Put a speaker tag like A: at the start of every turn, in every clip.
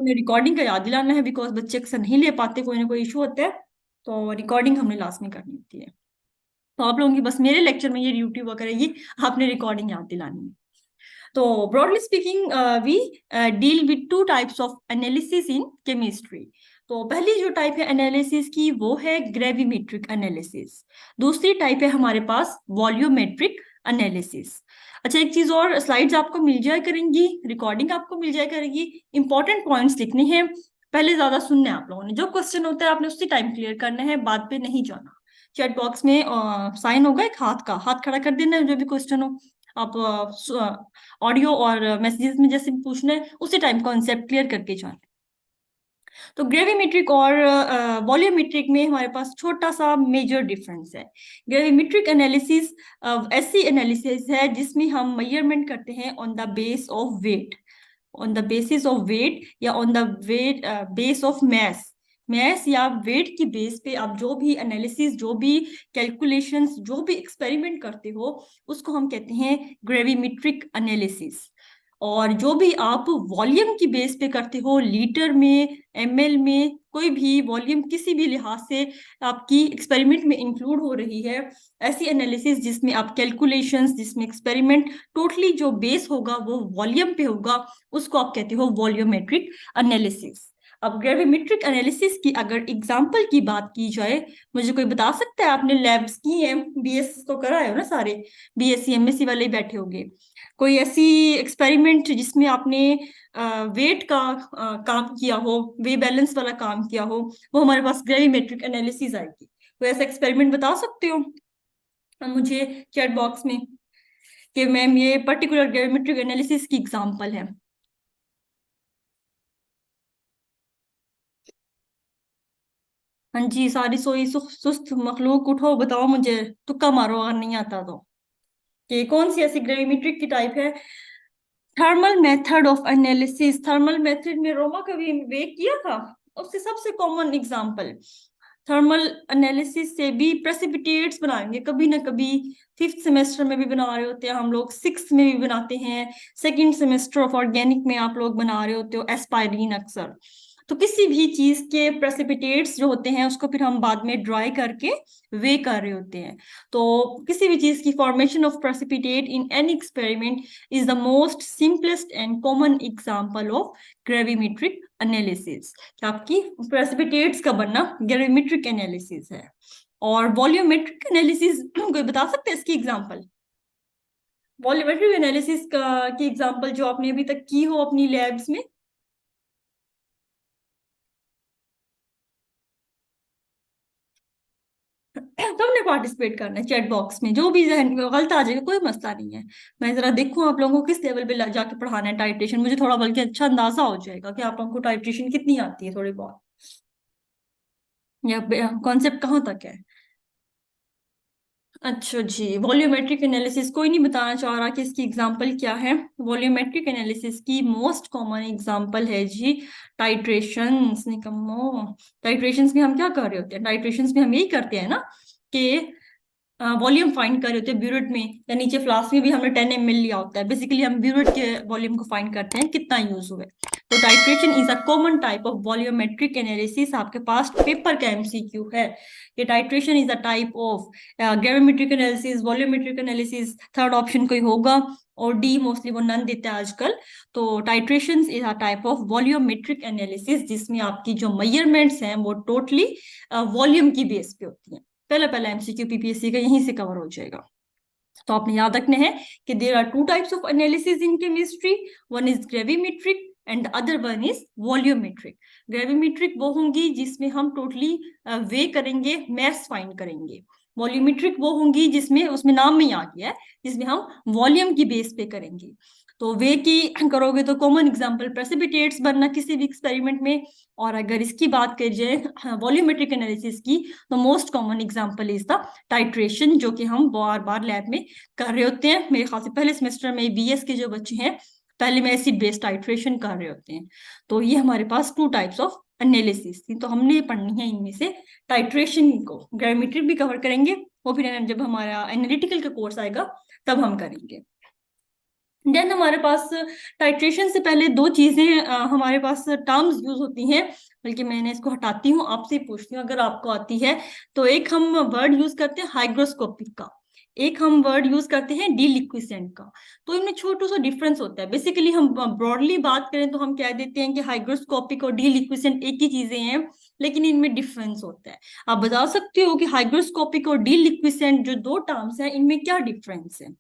A: हमने रिकॉर्डिंग का याद दिलाना है, बिकॉज बच्चे अक्सर नहीं ले पाते, कोई ना कोई इशू होता है, तो रिकॉर्डिंग हमने लास्ट में करनी होती है। तो आप लोगों की बस मेरे लेक्चर में ये ड्यूटी वगैरह ये आपने रिकॉर्डिंग याद दिलानी है। तो broadly speaking we deal with two types of analysis in chemistry. तो पहली जो टाइप है एनालिसिस की वो है ग्रेविमेट्रिक एनालिसिस। दूसरी टाइप है हमारे पास वॉल्यूमेट्रिक एनालिसिस। अच्छा, एक चीज और, स्लाइड्स आपको मिल जाया करेंगी, रिकॉर्डिंग आपको मिल जाया करेगी, इंपॉर्टेंट पॉइंट्स लिखने हैं, पहले ज्यादा सुनना है आप लोगों ने, जो क्वेश्चन होता है आपने उसी टाइम क्लियर करना है, बाद पे नहीं जाना। चैट बॉक्स में साइन होगा एक हाथ का, हाथ खड़ा कर देना है जो भी क्वेश्चन हो। आप ऑडियो और मैसेजेस में जैसे भी पूछना है उसी टाइम कॉन्सेप्ट क्लियर करके जाना। तो ग्रेविमेट्रिक और वॉल्यूमेट्रिक में हमारे पास छोटा सा मेजर डिफरेंस है। ग्रेविमेट्रिक एनालिसिस ऐसी एनालिसिस है जिसमें हम मेजरमेंट करते हैं on the base of weight, on the basis of weight या on the weight base of mass. Mass या वेट की बेस पे आप जो भी एनालिसिस, जो भी कैलकुलेशंस, जो भी एक्सपेरिमेंट करते हो उसको हम कहते हैं ग्रेविमेट्रिक एनालिसिस। और जो भी आप वॉल्यूम की बेस पे करते हो, लीटर में, एमएल में, कोई भी वॉल्यूम किसी भी लिहाज से आपकी एक्सपेरिमेंट में इंक्लूड हो रही है, ऐसी एनालिसिस जिसमें आप कैलकुलेशंस, जिसमें एक्सपेरिमेंट टोटली जो बेस होगा वो वॉल्यूम पे होगा, उसको आप कहते हो वॉल्यूमेट्रिक एनालिसिस। अब ग्रेविमेट्रिक एनालिसिस की अगर एग्जांपल की बात की जाए, मुझे कोई बता सकता है? आपने लैब्स की हैं, बीएस तो करा है ना सारे, बीएससी एमएससी वाले ही बैठे होंगे। कोई ऐसी एक्सपेरिमेंट जिसमें आपने वेट का काम किया हो, वे बैलेंस वाला काम किया हो, वो हमारे पास ग्रेविमेट्रिक एनालिसिस आएगी। कोई ऐसा एक्सपेरिमेंट बता सकते हो मुझे चैट बॉक्स में कि मैम ये पर्टिकुलर ग्रेविमेट्रिक एनालिसिस की एग्जांपल है? हाँ जी, सारी सोई सुस्त मखलूक उठो, बताओ मुझे, तुक्का मारो अगर नहीं आता तो, कि कौन सी ऐसी ग्रेविमेट्रिक की टाइप है? Thermal method of analysis, thermal method में रोमा कभी वे किया था, उससे सबसे कॉमन एग्जांपल। थर्मल एनालिसिस से भी प्रेसिपिटेट्स बनाएंगे कभी ना कभी, फिफ्थ सेमेस्टर में भी बना रहे होते हैं हम लोग, सिक्स में भी बनाते हैं, सेकंड सेमेस्टर ऑफ ऑर्गेनिक में आप लोग बना रहे होते हो एस्पायरिन अक्सर। तो किसी भी चीज के प्रेसिपिटेट्स जो होते हैं उसको फिर हम बाद में ड्राई करके वे कर रहे होते हैं। तो किसी भी चीज की formation of precipitate in any experiment is the most simplest and common example of gravimetric analysis. आपकी प्रेसिपिटेट्स का बनना ग्रेविमेट्रिक एनालिसिस है। और वॉल्यूमेट्रिक एनालिसिस कोई बता सकते हैं इसकी एग्जांपल? वॉल्यूमेट्रिक एनालिसिस का की एग्जांपल जो आपने अभी तक की हो अपनी लैब्स में। सबने पार्टिसिपेट करना है चैट बॉक्स में, जो भी जहन में गलत आ जाएगा कोई मसला नहीं है। मैं जरा देखूं आप लोगों को किस लेवल पे जाके पढ़ाना है टाइट्रेशन, मुझे थोड़ा बल्कि अच्छा अंदाजा हो जाएगा कि आप लोगों को टाइट्रेशन कितनी आती है थोड़ी बहुत, या कॉन्सेप्ट कहाँ तक है। अच्छा जी, वॉल्यूमेट्रिक एनालिसिस कोई नहीं बताना चाह रहा कि इसकी एग्जांपल क्या है। वॉल्यूमेट्रिक एनालिसिस की मोस्ट कॉमन एग्जांपल है जी टाइट्रेशंस। निकम्मो, टाइट्रेशंस में हम क्या कर रहे होते हैं? टाइट्रेशंस में हम यही करते हैं ना कि वॉल्यूम फाइंड कर रहे होते हैं ब्यूरेट में, या नीचे फ्लास्क में भी हमने 10 ml लिया होता है, बेसिकली हम ब्यूरेट के वॉल्यूम को फाइंड करते हैं कितना यूज हुआ है। तो titration is a common type of volumetric analysis. आपके पास पेपर का एमसीक्यू है कि titration is a type of gravimetric analysis, volumetric analysis, third option कोई होगा, और डी मोस्टली वो नन देते हैं आजकल। तो titration is a type of volumetric analysis जिसमें आपकी जो मेजरमेंट्स हैं वो टोटली वॉल्यूम की बेस पे होती हैं। पहला पहला एमसीक्यू पीपीएससी का यहीं से कवर हो जाएगा। तो आपने याद रखना है कि there are two types of analysis in chemistry, one is gravimetric and other one is volumetric. Gravimetric वो होंगी जिसमें हम टोटली वे करेंगे, मैस फाइंड करेंगे। वॉल्यूमेट्रिक वो होंगी जिसमें, उसमें नाम में ही आ गया है, जिसमें हम वॉल्यूम की बेस पे करेंगे। तो वे की करोगे तो कॉमन एग्जांपल प्रेसिपिटेट्स बनना किसी भी एक्सपेरिमेंट में। और अगर इसकी बात करी जाए वॉल्यूमेट्रिक एनालिसिस की, तो most common example is the titration, जो कि हम बार बार लैब में कर रहे होते हैं। मेरे ख्याल से पहले सेमेस्टर में बीएस के जो बच्चे हैं पहले में एसिड बेस्ड टाइट्रेशन कर रहे होते हैं। तो ये हमारे पास टू टाइप्स ऑफ एनालिसिस थी, तो हमने पढ़नी है इनमें से टाइट्रेशन को। ग्राविमेट्रिक भी कवर करेंगे, वो फिर जब हमारा एनालिटिकल का कोर्स आएगा तब हम करेंगे। देन हमारे पास टाइट्रेशन से पहले दो चीजें हमारे पास टर्म्स यूज होती हैं, बल्कि मैंने इसको हटाती हूँ, आपसे पूछती हूँ अगर आपको आती है। तो एक हम वर्ड यूज करते हैं हाइग्रोस्कोपिक का, एक हम वर्ड यूज करते हैं डीलिक्विसेंट का। तो इनमें छोटा सा डिफरेंस होता है। बेसिकली हम ब्रॉडली बात करें तो हम कह देते हैं कि हाइग्रोस्कोपिक और डीलिक्विसेंट एक ही चीजें हैं, लेकिन इनमें डिफरेंस होता है। आप बता सकते हो कि हाइग्रोस्कोपिक और डीलिक्विसेंट जो दो टर्म्स हैं इनमें क्या डिफरेंस है?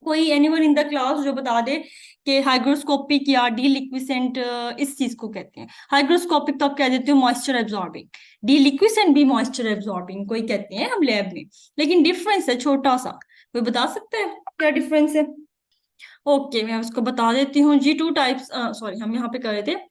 A: कोई एनीवन इन द क्लास जो बता दे कि हाइग्रोस्कोपिक या डीलिक्विसेंट इस चीज को कहते हैं। हाइग्रोस्कोपिक तो आप कह देते हो मॉइस्चर एब्जॉर्बिंग, डीलिक्विसेंट भी मॉइस्चर एब्जॉर्बिंग कोई कहते हैं हम लैब में, लेकिन डिफरेंस है छोटा सा। कोई बता सकता है क्या डिफरेंस है? ओके, मैं उसको बता देती हूँ जी। टू टाइप्स, सॉरी हम यहाँ पे कर रहे थे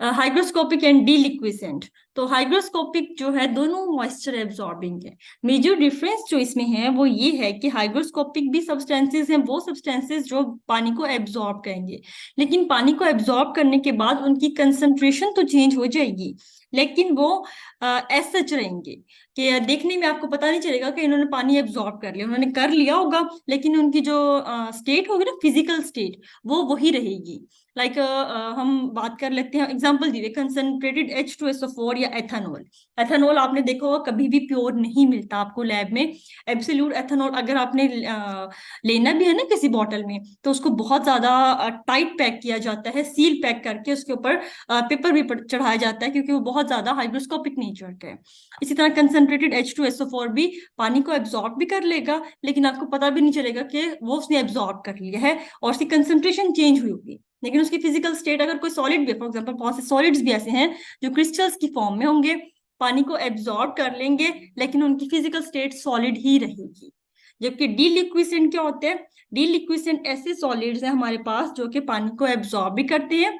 A: हाइग्रोस्कोपिक एंड डीलिक्विसेंट। तो हाइग्रोस्कोपिक जो है दोनों मॉइस्चर एब्जॉर्बिंग है। मेजर डिफरेंस जो इसमें है वो ये है कि हाइग्रोस्कोपिक भी सब्सटेंसेस हैं, वो सब्सटेंसेस जो पानी को एब्जॉर्ब करेंगे, लेकिन पानी को एब्जॉर्ब करने के बाद उनकी कंसंट्रेशन तो चेंज हो जाएगी, लेकिन वो एज सच रहेंगे कि देखने में आपको पता नहीं चलेगा कि इन्होंने पानी एब्जॉर्ब कर लिया। उन्होंने कर लिया होगा, लेकिन उनकी जो स्टेट होगी ना, फिजिकल स्टेट, वो वही रहेगी। लाइक हम बात कर लेते हैं, एग्जांपल दिए कंसंट्रेटेड H2SO4 या एथेनॉल। एथेनॉल आपने देखा होगा कभी भी प्योर नहीं मिलता आपको लैब में। एब्सोल्यूट एथेनॉल अगर आपने लेना भी है ना किसी बॉटल में, तो उसको बहुत ज्यादा टाइट पैक किया जाता है, सील पैक करके उसके ऊपर पेपर भी चढ़ाया जाता है, क्योंकि वो बहुत ज्यादा हाइग्रोस्कोपिक नेचर का है। इसी तरह कंसंट्रेटेड H2SO4 भी पानी को एब्जॉर्ब भी कर लेगा, लेकिन आपको पता भी नहीं चलेगा कि वो उसने एब्जॉर्ब कर लिया है, और उसकी कंसंट्रेशन चेंज हुई होगी, लेकिन उसकी फिजिकल स्टेट अगर कोई सॉलिड भी, फॉर एग्जांपल बहुत से सॉलिड्स भी ऐसे हैं जो क्रिस्टल्स की फॉर्म में होंगे, पानी को एब्जॉर्ब कर लेंगे, लेकिन उनकी फिजिकल स्टेट सॉलिड ही रहेगी। जबकि डीलिक्विसेंट क्या होते हैं? डीलिक्विसेंट ऐसे सॉलिड्स हैं हमारे पास जो कि पानी को एब्जॉर्ब भी करते हैं,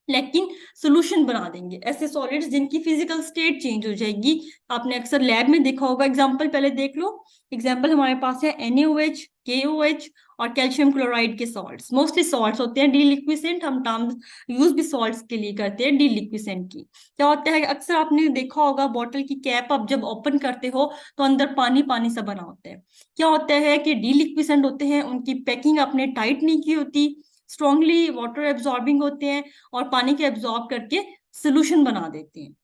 A: लेकिन सोल्यूशन बना देंगे। ऐसे सॉलिड्स जिनकी फिजिकल स्टेट चेंज हो जाएगी, आपने अक्सर लैब में देखा होगा। एग्जांपल पहले देख लो। एग्जांपल हमारे पास है NaOH, KOH और कैल्शियम क्लोराइड के सॉल्ट्स। मोस्टली सॉल्ट्स होते हैं डीलिक्विसेंट, हम टर्म यूज भी सॉल्ट्स के लिए करते हैं डीलिक्विसेंट की। क्या होता है, अक्सर आपने देखा होगा बॉटल की कैप आप जब ओपन करते हो तो अंदर पानी पानी सा बना होता है। क्या होता है कि डीलिक्विसेंट होते हैं, उनकी पैकिंग आपने टाइट नहीं की होती, स्ट्रांगली वाटर एब्जॉर्बिंग होते हैं और पानी के एब्जॉर्ब करके सोल्यूशन बना देते हैं।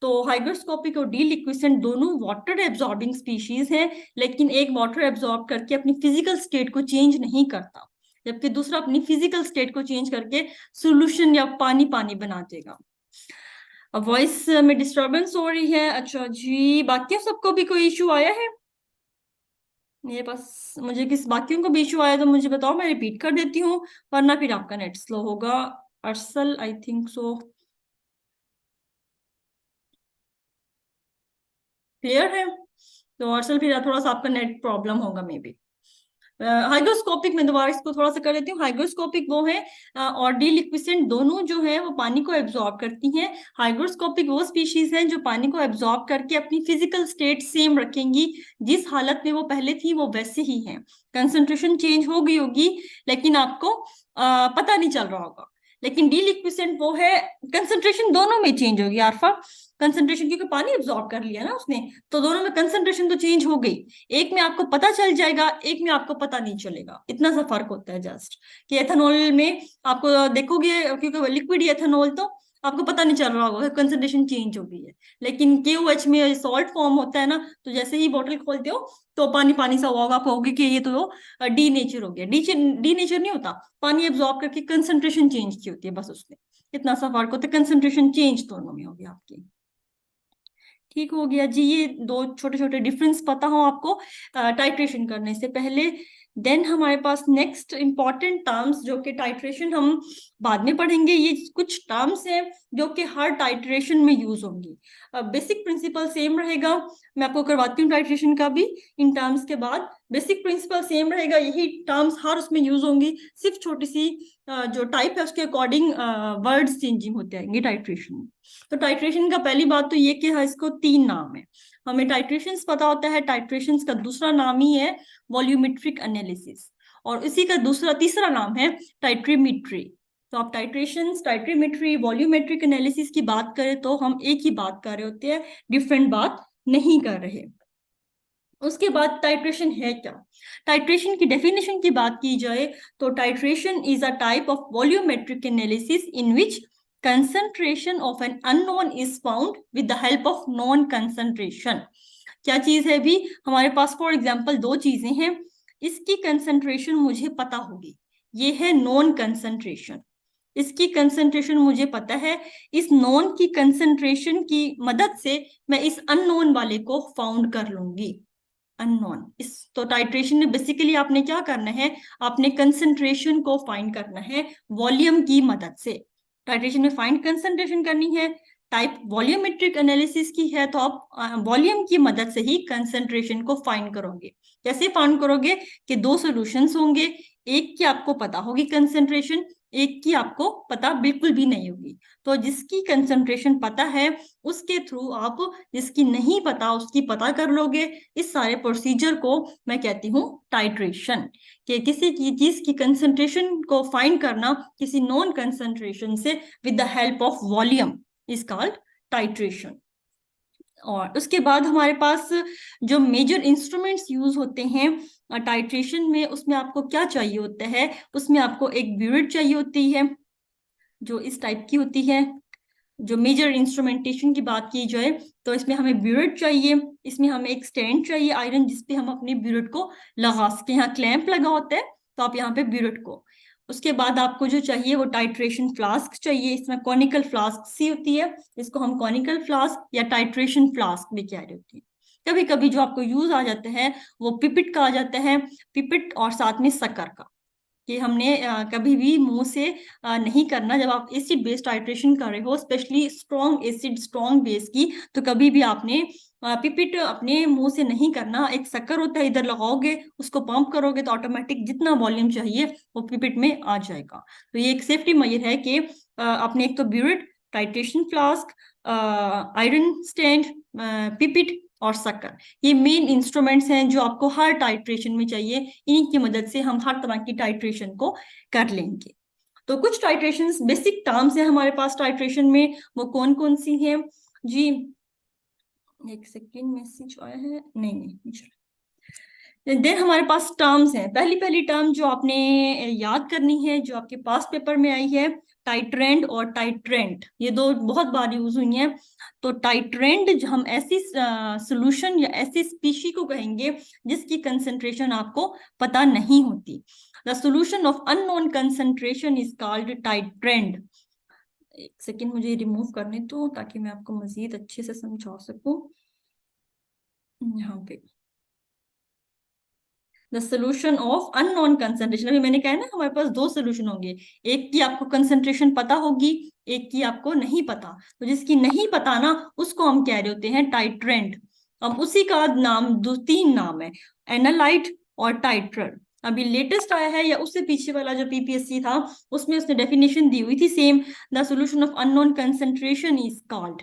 A: तो हाइग्रोस्कोपिक और डीलिक्विसेंट दोनों वाटर एब्जॉर्बिंग स्पीशीज हैं, लेकिन एक वाटर एब्जॉर्ब करके अपनी फिजिकल स्टेट को चेंज नहीं करता, जबकि दूसरा अपनी फिजिकल स्टेट को चेंज करके सोल्यूशन या पानी पानी बना देगा। अब वॉइस में डिस्टरबेंस हो रही है। अच्छा जी, बाकी सबको भी कोई इशू आया है? मेरे पास, मुझे किस बाकियों को भी इशू आया तो मुझे बताओ, मैं रिपीट कर देती हूँ, वरना फिर आपका नेट स्लो होगा। अरसल, आई थिंक सो क्लियर है। तो अरसल फिर थोड़ा सा आपका नेट प्रॉब्लम होगा मे बी। हाइग्रोस्कोपिक में दोबारा इसको थोड़ा सा कर देती हूँ। हाइग्रोस्कोपिक वो है और डीलिक्विसेंट दोनों जो है वो पानी को एब्जॉर्ब करती हैं। हाइग्रोस्कोपिक वो स्पीशीज हैं जो पानी को एब्जॉर्ब करके अपनी फिजिकल स्टेट सेम रखेंगी, जिस हालत में वो पहले थी वो वैसे ही है। कंसंट्रेशन चेंज हो गई होगी, लेकिन आपको पता नहीं चल रहा होगा। लेकिन डीलिक्विसेंट वो है, कंसंट्रेशन दोनों में चेंज होगी अल्फा, कंसंट्रेशन, क्योंकि पानी एब्जॉर्ब कर लिया ना उसने, तो दोनों में कंसंट्रेशन तो चेंज हो गई। एक में आपको पता चल जाएगा, एक में आपको पता नहीं चलेगा, इतना सा फर्क होता है जस्ट। कि एथेनॉल में आपको देखोगे, क्योंकि लिक्विड एथेनॉल, तो आपको पता नहीं चल रहा होगा, कंसंट्रेशन चेंज हो गई है। लेकिन KOH में सॉल्ट फॉर्म होता है ना, तो जैसे ही बोतल खोलते हो तो पानी पानी सा हुआ होगा, आप कहोगे कि ये तो डी नेचर हो गया। डी नेचर नहीं होता, पानी एब्जॉर्ब करके कंसंट्रेशन चेंज की होती है बस उसमें, इतना सा फर्क होता है। कंसंट्रेशन चेंज दोनों में होगी आपकी। ठीक हो गया जी, ये दो छोटे छोटे डिफरेंस पता हो आपको टाइट्रेशन करने से पहले। देन हमारे पास नेक्स्ट इंपॉर्टेंट टर्म्स जो कि टाइट्रेशन हम बाद में पढ़ेंगे। ये कुछ टर्म्स हैं जो कि हर टाइट्रेशन में यूज होंगी। बेसिक प्रिंसिपल सेम रहेगा, मैं आपको करवाती हूँ टाइट्रेशन का भी इन टर्म्स के बाद। बेसिक प्रिंसिपल सेम रहेगा, यही टर्म्स हर उसमें यूज होंगी, सिर्फ छोटी सी जो टाइप है उसके अकॉर्डिंग वर्ड्स चेंजिंग होते आएंगे टाइट्रेशन में। तो टाइट्रेशन का पहली बात तो ये कि इसको 3 नाम है। हमें टाइट्रेशंस पता होता है, टाइट्रेशंस का दूसरा नाम ही है वॉल्यूमेट्रिक एनालिसिस, और इसी का तीसरा नाम है टाइट्रीमीट्री। तो आप टाइट्रेशंस, टाइट्रीमीट्री, वॉल्यूमेट्रिक एनालिसिस की बात करें तो हम एक ही बात कर रहे होते हैं, डिफरेंट बात नहीं कर रहे। उसके बाद टाइट्रेशन है क्या? टाइट्रेशन की डेफिनेशन की बात की जाए तो titration is a type of volumetric analysis in which concentration of an unknown is found with the help of non concentration. क्या चीज है भी? हमारे पास फॉर एग्जांपल दो चीजें हैं, इसकी कंसंट्रेशन मुझे पता होगी, ये है नॉन कंसंट्रेशन। इसकी कंसंट्रेशन मुझे पता है, इस नॉन की कंसंट्रेशन की मदद से मैं इस अननोन वाले को फाउंड कर लूंगी। अननोन इस तो टाइट्रेशन में बेसिकली आपने क्या करना है, आपने कंसंट्रेशन को फाइंड करना है वॉल्यूम की मदद से। टाइट्रेशन में फाइंड कंसंट्रेशन करनी है, टाइप वॉल्यूमेट्रिक एनालिसिस की है, तो आप वॉल्यूम की मदद से ही कंसंट्रेशन को फाइंड करोगे। कैसे फाइंड करोगे कि दो सॉल्यूशंस होंगे, एक की आपको पता होगी कंसंट्रेशन, एक की आपको पता बिल्कुल भी नहीं होगी। तो जिसकी कंसंट्रेशन पता है उसके थ्रू आप जिसकी नहीं पता उसकी पता कर लोगे। इस सारे प्रोसीजर को मैं कहती हूँ टाइट्रेशन, कि किसी की चीज की कंसंट्रेशन को फाइंड करना किसी नॉन कंसंट्रेशन से with the help of volume is called titration. और उसके बाद हमारे पास जो मेजर इंस्ट्रूमेंट्स यूज होते हैं टाइट्रेशन में, उसमें आपको क्या चाहिए होता है? उसमें आपको एक ब्यूरेट चाहिए होती है जो इस टाइप की होती है। जो मेजर इंस्ट्रूमेंटेशन की बात की जाए तो इसमें हमें ब्यूरेट चाहिए, इसमें हमें एक स्टैंड चाहिए आयरन जिसपे हम अपने ब्यूरेट को लगा सके। यहाँ क्लैंप लगा होता है तो आप यहाँ पे ब्यूरेट को, उसके बाद आपको जो चाहिए वो टाइट्रेशन फ्लास्क चाहिए। इसमें कॉनिकल फ्लास्क सी होती है, इसको हम कॉनिकल फ्लास्क या टाइट्रेशन फ्लास्क भी कह रहे होती है। कभी कभी जो आपको यूज आ जाता है वो पिपिट का आ जाता है, पिपिट और साथ में शक्कर का, कि हमने कभी भी मुंह से नहीं करना। जब आप एसिड बेस टाइट्रेशन कर रहे हो, specially strong acid strong base की, तो कभी भी आपने पिपिट अपने मुंह से नहीं करना। एक शक्कर होता है, इधर लगाओगे उसको पंप करोगे तो ऑटोमेटिक जितना वॉल्यूम चाहिए वो पिपिट में आ जाएगा। तो ये एक सेफ्टी मेजर है कि आपने एक तो burette, titration flask, iron stand, pipette और शक्कर, ये मेन इंस्ट्रूमेंट्स हैं जो आपको हर टाइट्रेशन में चाहिए। इन्हीं की मदद से हम हर तरह की टाइट्रेशन को कर लेंगे। तो कुछ टाइट्रेशंस बेसिक टर्म्स हैं हमारे पास टाइट्रेशन में, वो कौन कौन सी हैं जी? एक सेकेंड, मैसेज आया है, नहीं नहीं। देन हमारे पास टर्म्स हैं। पहली पहली टर्म जो आपने याद करनी है, जो आपके पास पेपर में आई है, टाइट्रेंड और टाइट्रेंट, ये दो बहुत बार यूज हुई हैं। तो टाइट्रेंड हम ऐसी सोल्यूशन या ऐसी स्पीशी को कहेंगे जिसकी कंसंट्रेशन आपको पता नहीं होती। The solution of unknown concentration is called titrand. एक सेकेंड मुझे रिमूव करने दो ताकि मैं आपको मजीद अच्छे से समझा सकूं। यहाँ पे the solution of unknown concentration, अभी मैंने कहा ना हमारे पास दो सोल्यूशन होंगे, एक की आपको कंसंट्रेशन पता होगी, एक की आपको नहीं पता। तो जिसकी नहीं पता ना उसको हम कह रहे होते हैं टाइट्रेंट। अब उसी का नाम दो तीन नाम है, एनालाइट और टाइट्रर। अभी लेटेस्ट आया है या उससे पीछे वाला जो पीपीएससी था उसमें उसने डेफिनेशन दी हुई थी same, the solution of unknown concentration is called.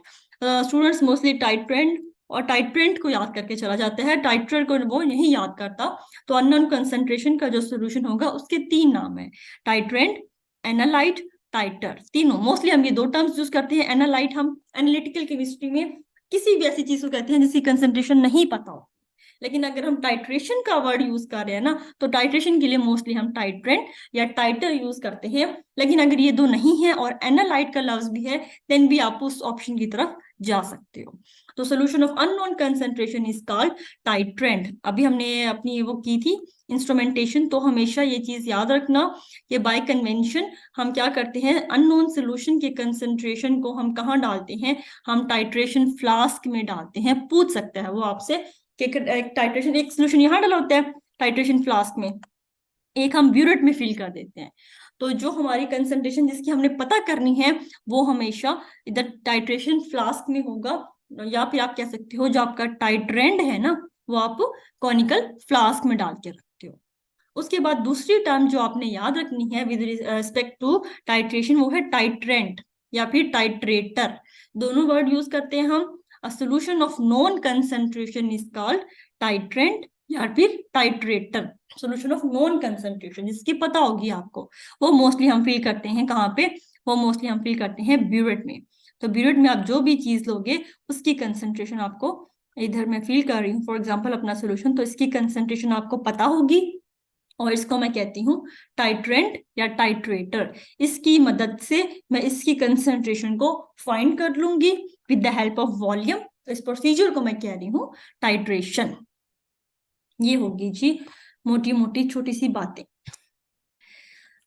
A: Students mostly titrant और टाइट्रेंट को याद करके चला जाता है, टाइट्रर को वो नहीं याद करता। तो अननोन कंसंट्रेशन का जो सोल्यूशन होगा उसके तीन नाम है, टाइट्रेंट, एनालाइट, टाइटर। तीनों मोस्टली हम ये दो टर्म्स यूज करते हैं। एनालाइट हम एनालिटिकल केमिस्ट्री में किसी भी ऐसी चीज को कहते हैं जिसकी कंसंट्रेशन नहीं पता हो। लेकिन अगर हम टाइट्रेशन का वर्ड यूज कर रहे हैं ना, तो टाइट्रेशन के लिए मोस्टली हम टाइट्रेंट या टाइटर यूज करते हैं। लेकिन अगर ये दो नहीं है और एनालाइट का लफ्ज भी है, देन भी आप उस ऑप्शन की तरफ जा सकते हो। तो solution of unknown concentration is called titrant. अभी हमने अपनी वो की थी इंस्ट्रूमेंटेशन, तो हमेशा ये चीज याद रखना कि बाय कन्वेंशन हम क्या करते हैं, अननोन सोल्यूशन के कंसंट्रेशन को हम कहाँ डालते हैं, हम टाइट्रेशन फ्लास्क में डालते हैं। पूछ सकता है वो आपसे कि एक टाइट्रेशन, एक सोल्यूशन यहाँ डाला होता है टाइट्रेशन फ्लास्क में, एक हम ब्यूरेट में फिल कर देते हैं। तो जो हमारी कंसंट्रेशन जिसकी हमने पता करनी है वो हमेशा इधर टाइट्रेशन फ्लास्क में होगा, या फिर आप कह सकते हो जो आपका टाइट्रेंड है ना वो आप कॉनिकल फ्लास्क में डाल के रखते हो। उसके बाद दूसरी टर्म जो आपने याद रखनी है विद रिस्पेक्ट टू टाइट्रेशन वो है टाइट्रेंट या फिर टाइट्रेटर। दोनों वर्ड यूज करते हैं हम। A solution of non concentration is called titrant या फिर टाइट्रेटर। सोल्यूशन ऑफ नॉन कंसंट्रेशन जिसकी पता होगी आपको, वो मोस्टली हम फिल करते हैं कहाँ पे, वो मोस्टली हम फिल करते हैं ब्यूरेट में। तो ब्यूरेट में आप जो भी चीज लोगे उसकी कंसंट्रेशन आपको इधर मैं फील कर रही हूँ फॉर एग्जाम्पल अपना सोल्यूशन, तो इसकी कंसंट्रेशन आपको पता होगी और इसको मैं कहती हूँ टाइट्रेंट या टाइट्रेटर। इसकी मदद से मैं इसकी कंसंट्रेशन को फाइंड कर लूंगी with the help of volume. तो इस प्रोसीजर को मैं कह रही हूँ टाइट्रेशन। ये होगी जी मोटी मोटी छोटी सी बातें।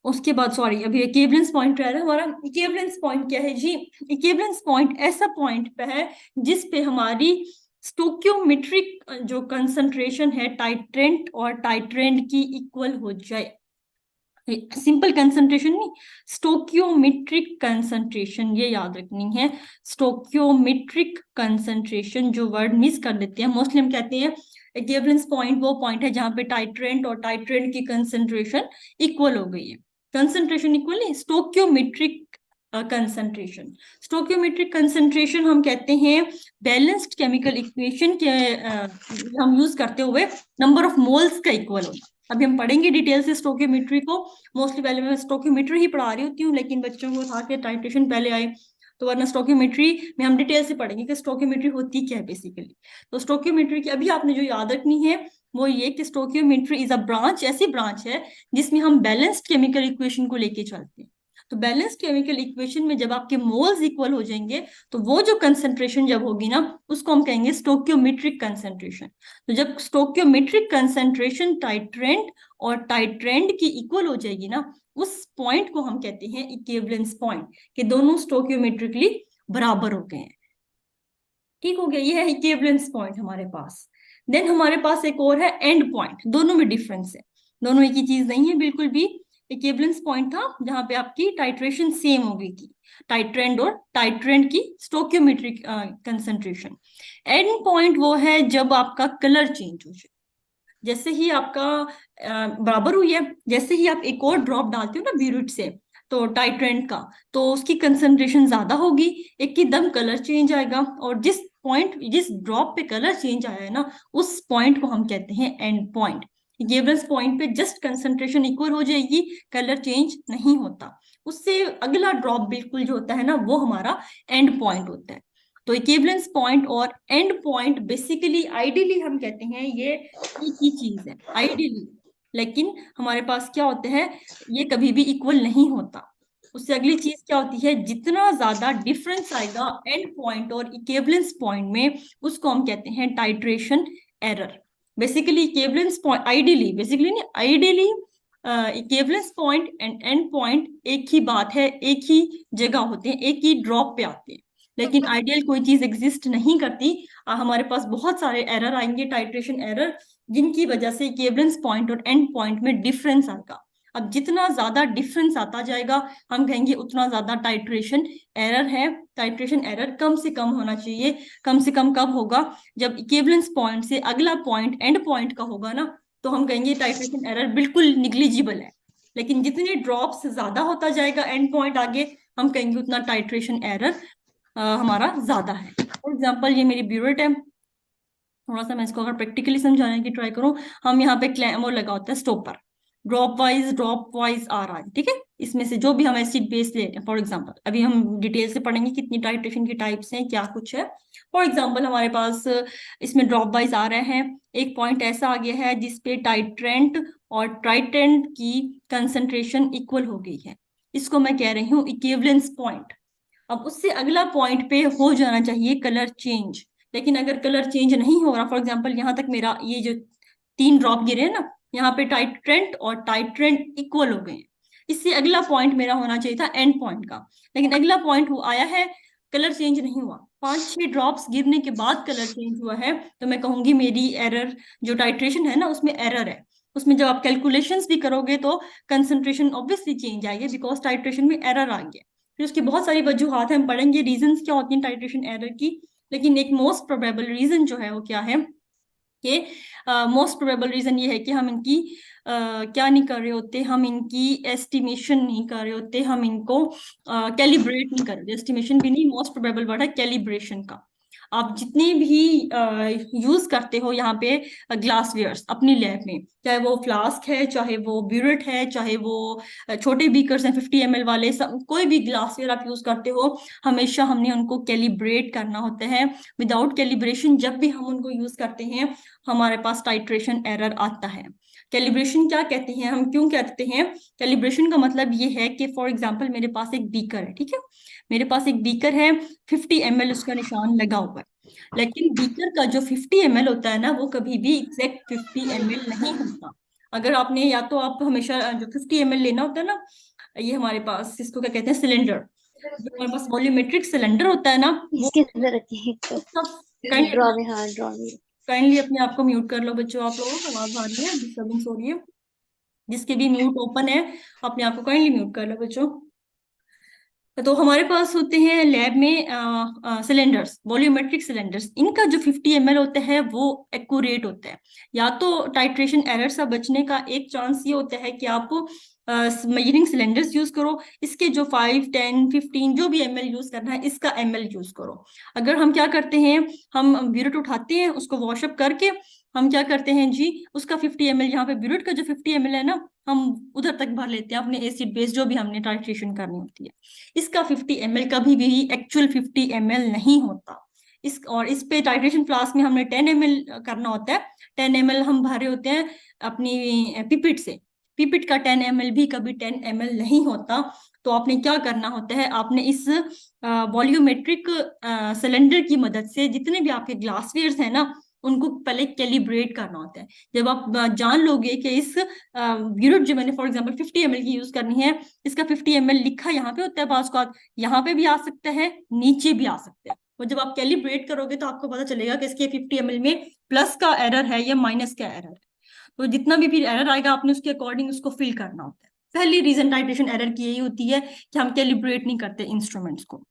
A: उसके बाद सॉरी, अभी इक्विवेलेंस पॉइंट रह रहा है हमारा। इक्विवेलेंस पॉइंट क्या है जी? इक्विवेलेंस पॉइंट ऐसा पॉइंट पे है जिस पे हमारी स्टोक्योमेट्रिक जो कंसंट्रेशन है टाइट्रेंट और टाइट्रेंट की इक्वल हो जाए। सिंपल कंसंट्रेशन नहीं, स्टोक्योमेट्रिक कंसंट्रेशन, ये याद रखनी है। स्टोक्योमेट्रिक कंसंट्रेशन, जो वर्ड मिस कर देते हैं मोस्टली, हम कहते हैं इक्विवेलेंस पॉइंट वो पॉइंट है जहां पे टाइट्रेंट और टाइट्रेंट की कंसंट्रेशन इक्वल हो गई है। कंसंट्रेशन इक्वल नहीं, स्टोक्योमेट्रिक कंसंट्रेशन। स्टोक्योमेट्रिक कंसंट्रेशन हम कहते हैं बैलेंस्ड केमिकल इक्वेशन के हम यूज करते हुए नंबर ऑफ मोल्स का इक्वल होना। अभी हम पढ़ेंगे डिटेल से स्टोक्योमेट्री को। मोस्टली पहले मैं स्टोक्योमेट्री ही पढ़ा रही होती हूँ, लेकिन बच्चों को था कि टाइट्रेशन पहले आए, तो वरना स्टोक्योमेट्री में हम डिटेल से पढ़ेंगे कि स्टोक्योमेट्री होती क्या है बेसिकली। तो स्टोक्योमेट्री की अभी आपने जो याद रखनी है वो ये कि स्टोक्योमेट्री इज अ ब्रांच, ऐसी ब्रांच है जिसमें हम बैलेंस्ड केमिकल इक्वेशन को लेके चलते हैं। तो बैलेंस्ड केमिकल इक्वेशन में जब आपके मोल्स इक्वल हो जाएंगे तो वो जो कंसंट्रेशन जब होगी ना उसको हम कहेंगे स्टोक्योमेट्रिक कंसंट्रेशन। तो जब स्टोक्योमेट्रिक कंसंट्रेशन टाइट्रेंट और टाइट्रेंट की इक्वल हो जाएगी ना, उस पॉइंट को हम कहते हैं इक्विवेलेंस पॉइंट, कि दोनों स्टोक्योमेट्रिकली बराबर हो गए हैं। ठीक हो गया, ये है इक्विवेलेंस पॉइंट हमारे पास। देन हमारे पास एक और है एंड पॉइंट। दोनों में डिफरेंस है, दोनों एक ही चीज नहीं है बिल्कुल भी। इक्विवेलेंस पॉइंट था जहां पे आपकी टाइट्रेशन सेम हो गई थी, टाइट्रेंट और टाइट्रेंट की स्टोक्योमेट्रिक कंसंट्रेशन। एंड पॉइंट वो है जब आपका कलर चेंज हो जाए। जैसे ही आपका बराबर हुई है, जैसे ही आप एक और ड्रॉप डालते हो ना ब्यूरिट से, तो टाइट्रेंट का, तो उसकी कंसंट्रेशन ज्यादा होगी, एक ही दम कलर चेंज आएगा। और जिस ड्रॉप पे कलर चेंज आया है ना, उस पॉइंट को हम कहते हैं एंड पॉइंट। गिब्रंस पॉइंट पे जस्ट कंसंट्रेशन इक्वल हो जाएगी, कलर चेंज नहीं होता। उससे अगला ड्रॉप बिल्कुल जो होता है ना, वो हमारा एंड पॉइंट होता है। तो इक्विवेलेंस पॉइंट और एंड पॉइंट बेसिकली आइडियली हम कहते हैं ये एक ही चीज है आइडियली, लेकिन हमारे पास क्या होता है, ये कभी भी इक्वल नहीं होता। उससे अगली चीज क्या होती है, जितना ज्यादा डिफरेंस आएगा एंड पॉइंट और इक्विवेलेंस पॉइंट में, उसको हम कहते हैं titration error. Basically equivalence point ideally, basically नहीं ideally, equivalence point end end point एक ही बात है, एक ही जगह होते हैं, एक ही ड्रॉप पे आते हैं। लेकिन आइडियल कोई चीज एग्जिस्ट नहीं करती। हमारे पास बहुत सारे एरर आएंगे, टाइट्रेशन एरर, जिनकी वजह से इक्विवेलेंस पॉइंट और एंड पॉइंट में डिफरेंस आएगा। अब जितना ज्यादा डिफरेंस आता जाएगा, हम कहेंगे उतना ज्यादा टाइट्रेशन एरर है। टाइट्रेशन एरर कम से कम होना चाहिए। कम से कम कब होगा, जब इक्विवेलेंस पॉइंट से अगला पॉइंट एंड पॉइंट का होगा ना, तो हम कहेंगे टाइट्रेशन एरर बिल्कुल निग्लिजिबल है। लेकिन जितने ड्रॉप्स ज्यादा होता जाएगा एंड पॉइंट आगे, हम कहेंगे उतना टाइट्रेशन एरर हमारा ज्यादा है। फॉर एग्जाम्पल ये मेरी ब्यूरेट है, थोड़ा सा मैं इसको अगर प्रैक्टिकली समझाने की ट्राई करूं, हम यहाँ पे वो लगा होता है स्टॉपर, ड्रॉप वाइज आ रहा है, ठीक है। इसमें से जो भी हम एसिड बेस ले रहे हैं, फॉर एग्जांपल अभी हम डिटेल से पढ़ेंगे कितनी टाइट्रेशन की टाइप्स हैं, क्या कुछ है। फॉर एग्जांपल हमारे पास इसमें ड्रॉप वाइज आ रहे हैं। एक पॉइंट ऐसा आ गया है जिसपे टाइट्रेंट और ट्राइटेंट की कंसंट्रेशन इक्वल हो गई है, इसको मैं कह रही हूँ इक्विवेलेंस पॉइंट। अब उससे अगला पॉइंट पे हो जाना चाहिए कलर चेंज, लेकिन अगर कलर चेंज नहीं हो रहा, फॉर एग्जांपल यहाँ तक मेरा ये जो 3 ड्रॉप गिरे हैं ना, यहाँ पे टाइट्रेंट और टाइट्रेंट इक्वल हो गए हैं, इससे अगला पॉइंट मेरा होना चाहिए था एंड पॉइंट का। लेकिन अगला पॉइंट वो आया है, कलर चेंज नहीं हुआ, 5-6 ड्रॉप्स गिरने के बाद कलर चेंज हुआ है, तो मैं कहूंगी मेरी एरर, जो टाइट्रेशन है ना उसमें एरर है। उसमें जब आप कैलकुलेशंस भी करोगे तो कंसंट्रेशन ऑब्वियसली चेंज आएगी, बिकॉज टाइट्रेशन में एरर आ गया। फिर उसकी बहुत सारी वजूहात है, हम पढ़ेंगे रीजंस क्या होती हैं टाइट्रेशन एरर की। लेकिन एक मोस्ट प्रोबेबल रीजन जो है वो क्या है, कि मोस्ट प्रोबेबल रीजन ये है कि हम इनकी क्या नहीं कर रहे होते, हम इनकी एस्टिमेशन नहीं कर रहे होते, हम इनको कैलिब्रेट नहीं कर रहे। एस्टिमेशन भी नहीं, मोस्ट प्रोबेबल वर्ड है कैलिब्रेशन का। आप जितने भी यूज करते हो यहाँ पे ग्लासवेयर्स अपनी लैब में, चाहे वो फ्लास्क है, चाहे वो ब्यूरेट है, चाहे वो छोटे बीकर्स हैं 50 ml वाले, सब कोई भी ग्लासवेयर आप यूज करते हो, हमेशा हमने उनको कैलिब्रेट करना होता है। विदाउट कैलिब्रेशन जब भी हम उनको यूज करते हैं, हमारे पास टाइट्रेशन एरर आता है। कैलिब्रेशन क्या कहते हैं, हम क्यों कहते हैं कैलिब्रेशन का मतलब ये है कि फॉर एग्जाम्पल मेरे पास एक बीकर है, ठीक है, मेरे पास एक बीकर है, 50 ml उसका निशान लगा हुआ है, लेकिन बीकर का जो 50 ml होता है ना, वो कभी भी एग्जैक्ट 50 ml नहीं होता। अगर आपने, या तो आप हमेशा जो 50 ml लेना होता है ना, ये हमारे पास इसको क्या कहते हैं, सिलेंडर, जो हमारे पास वॉल्यूमेट्रिक सिलेंडर होता है ना, वो
B: इसके अंदर रखी है तो
A: उसका काइंडली
B: ड्रॉ में, हाँ ड्रॉ में।
A: काइंडली अपने आप को म्यूट कर लो बच्चों, आप लोगों को आवाज आ रही है, डिस्टर्बेंस हो रही है, जिसके भी म्यूट ओपन है अपने आप को काइंडली म्यूट कर लो बच्चों। तो हमारे पास होते हैं लैब में सिलेंडर्स, वॉल्यूमेट्रिक सिलेंडर्स, इनका जो 50 ml होता है वो एक्यूरेट होता है। या तो टाइट्रेशन एरर से बचने का एक चांस ये होता है कि आप मेजरिंग सिलेंडर्स यूज करो, इसके जो 5, 10, 15 जो भी ml यूज करना है, इसका ml यूज करो। अगर हम क्या करते हैं, हम ब्यूरेट उठाते हैं, उसको वॉशअप करके हम क्या करते हैं जी, उसका 50 ml, यहाँ पे ब्यूरेट का जो 50 ml है ना, हम उधर तक भर लेते हैं अपने एसिड बेस जो भी हमने टाइट्रेशन करनी होती है। इसका 50 ml कभी भी एक्चुअल 50 ml नहीं होता। इस पे टाइट्रेशन फ्लास्क में हमने 10 ml करना होता है, 10 ml हम भरे होते हैं अपनी पिपिट से, पिपिट का 10 ml भी कभी 10 ml नहीं होता। तो आपने क्या करना होता है, आपने इस वॉल्यूमेट्रिक सिलेंडर की मदद से जितने भी आपके ग्लासवेयर्स हैं ना, उनको पहले कैलिब्रेट करना होता है। जब आप जान लोगे कि इस यूनिट जो मैंने फॉर एग्जांपल 50 ml की यूज करनी है, इसका 50 ml लिखा यहाँ पे होता है, पास का यहाँ पे भी आ सकता है, नीचे भी आ सकता है। और जब आप कैलिब्रेट करोगे तो आपको पता चलेगा कि इसके 50 ml में प्लस का एरर है या माइनस का एरर है। तो जितना भी फिर एरर आएगा, आपने उसके अकॉर्डिंग उसको फिल करना होता है। पहली रीजन टाइट्रेशन एरर की यही होती है कि हम कैलिब्रेट नहीं करते इंस्ट्रूमेंट्स को।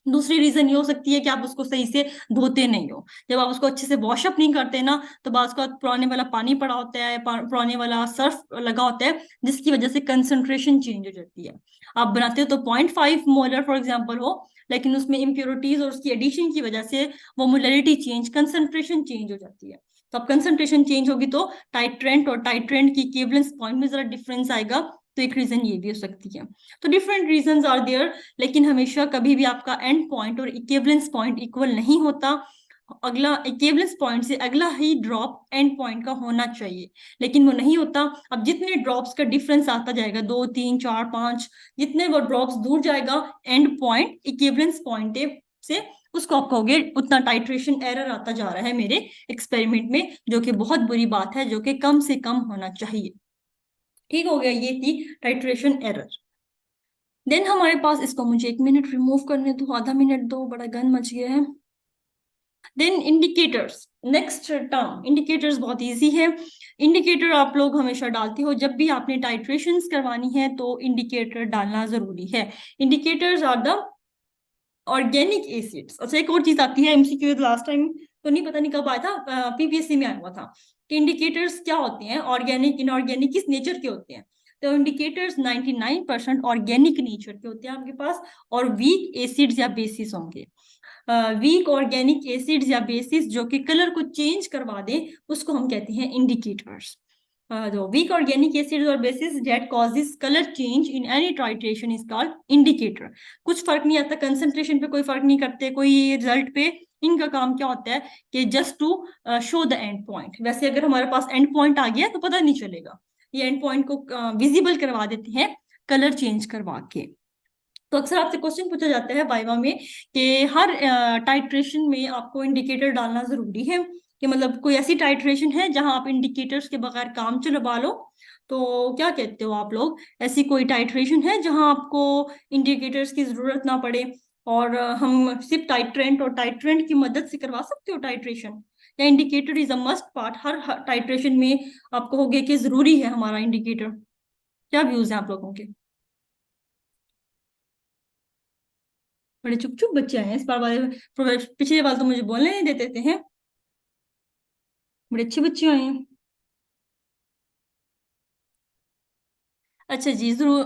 A: दूसरी रीजन ये हो सकती है कि आप उसको सही से धोते नहीं हो। जब आप उसको अच्छे से वॉशअप नहीं करते ना, तो बाद उसका पुराने वाला पानी पड़ा होता है, पुराने वाला सर्फ लगा होता है, जिसकी वजह से कंसंट्रेशन चेंज हो जाती है। आप बनाते हो तो 0.5 मोलर फॉर एग्जाम्पल हो, लेकिन उसमें इम्प्योरिटीज और उसकी एडिशन की वजह से वो मोलरिटी चेंज, कंसंट्रेशन चेंज हो जाती है। तो अब कंसंट्रेशन चेंज होगी तो टाइट्रेंट और टाइट्रेंट की इक्विवेलेंस पॉइंट में जरा डिफरेंस आएगा। तो एक रीजन ये भी हो सकती है। तो डिफरेंट रीजंस आर देयर, लेकिन हमेशा कभी भी आपका एंड पॉइंट और इक्विवेलेंस पॉइंट इक्वल नहीं होता। अगला इक्विवेलेंस पॉइंट से अगला ही ड्रॉप एंड पॉइंट का होना चाहिए, लेकिन वो नहीं होता। अब जितने ड्रॉप्स का डिफरेंस आता जाएगा, 2, 3, 4, 5, जितने वो ड्रॉप्स दूर जाएगा एंड पॉइंट इक्विवेलेंस पॉइंट से, उसको आप कहोगे उतना टाइट्रेशन एरर आता जा रहा है मेरे एक्सपेरिमेंट में, जो कि बहुत बुरी बात है, जो कि कम से कम होना चाहिए। ठीक हो गया, ये थी टाइट्रेशन एरर। देन हमारे पास, इसको मुझे 1 मिनट रिमूव करने दो, आधा मिनट दो, बड़ा गन मच गया है। Then indicators, next term indicators बहुत इजी है। इंडिकेटर आप लोग हमेशा डालते हो जब भी आपने टाइट्रेशंस करवानी है, तो इंडिकेटर डालना जरूरी है। Indicators are the organic acids. अच्छा, एक और चीज आती है एमसीक्यू, लास्ट टाइम तो नहीं, पता नहीं कब आया था, पीपीएससी में आया हुआ था कि इंडिकेटर्स क्या होते हैं, ऑर्गेनिक इनऑर्गेनिक किस नेचर के होते हैं। तो इंडिकेटर्स 99% ऑर्गेनिक नेचर के होते हैं आपके पास, और वीक एसिड्स या बेसिस होंगे। वीक ऑर्गेनिक एसिड्स या बेसिस जो कि कलर को चेंज करवा दें, उसको हम कहते हैं इंडिकेटर्स। जो वीक ऑर्गेनिक एसिड्स और basis that causes colour change in any titration is called indicator. कुछ फर्क नहीं आता, कंसंट्रेशन पे कोई फर्क नहीं करते, कोई रिजल्ट पे। इनका काम क्या होता है कि just to show the end point. वैसे अगर हमारे पास एंड पॉइंट आ गया तो पता नहीं चलेगा, ये एंड पॉइंट को विजिबल करवा देते हैं कलर चेंज करवा के। तो अक्सर आपसे क्वेश्चन पूछा जाता है वाइवा में कि हर टाइट्रेशन में आपको इंडिकेटर डालना जरूरी है, कि मतलब कोई ऐसी टाइट्रेशन है जहां आप इंडिकेटर्स के बगैर काम चलवा लो। तो क्या कहते हो आप लोग, ऐसी कोई टाइट्रेशन है जहां आपको इंडिकेटर्स की जरूरत ना पड़े, और हम सिर्फ टाइट्रेंट और टाइट्रेंट की मदद से करवा सकते हो टाइट्रेशन, या indicator is a must part her titration में आपको होगे कि जरूरी है हमारा इंडिकेटर। क्या व्यूज है आप लोगों के? बड़े चुप चुप बच्चे हैं इस बार वाले, पिछले बार तो मुझे बोलने नहीं देते थे हैं। बड़े अच्छे बच्चे आए हैं। अच्छा जी, जरूर।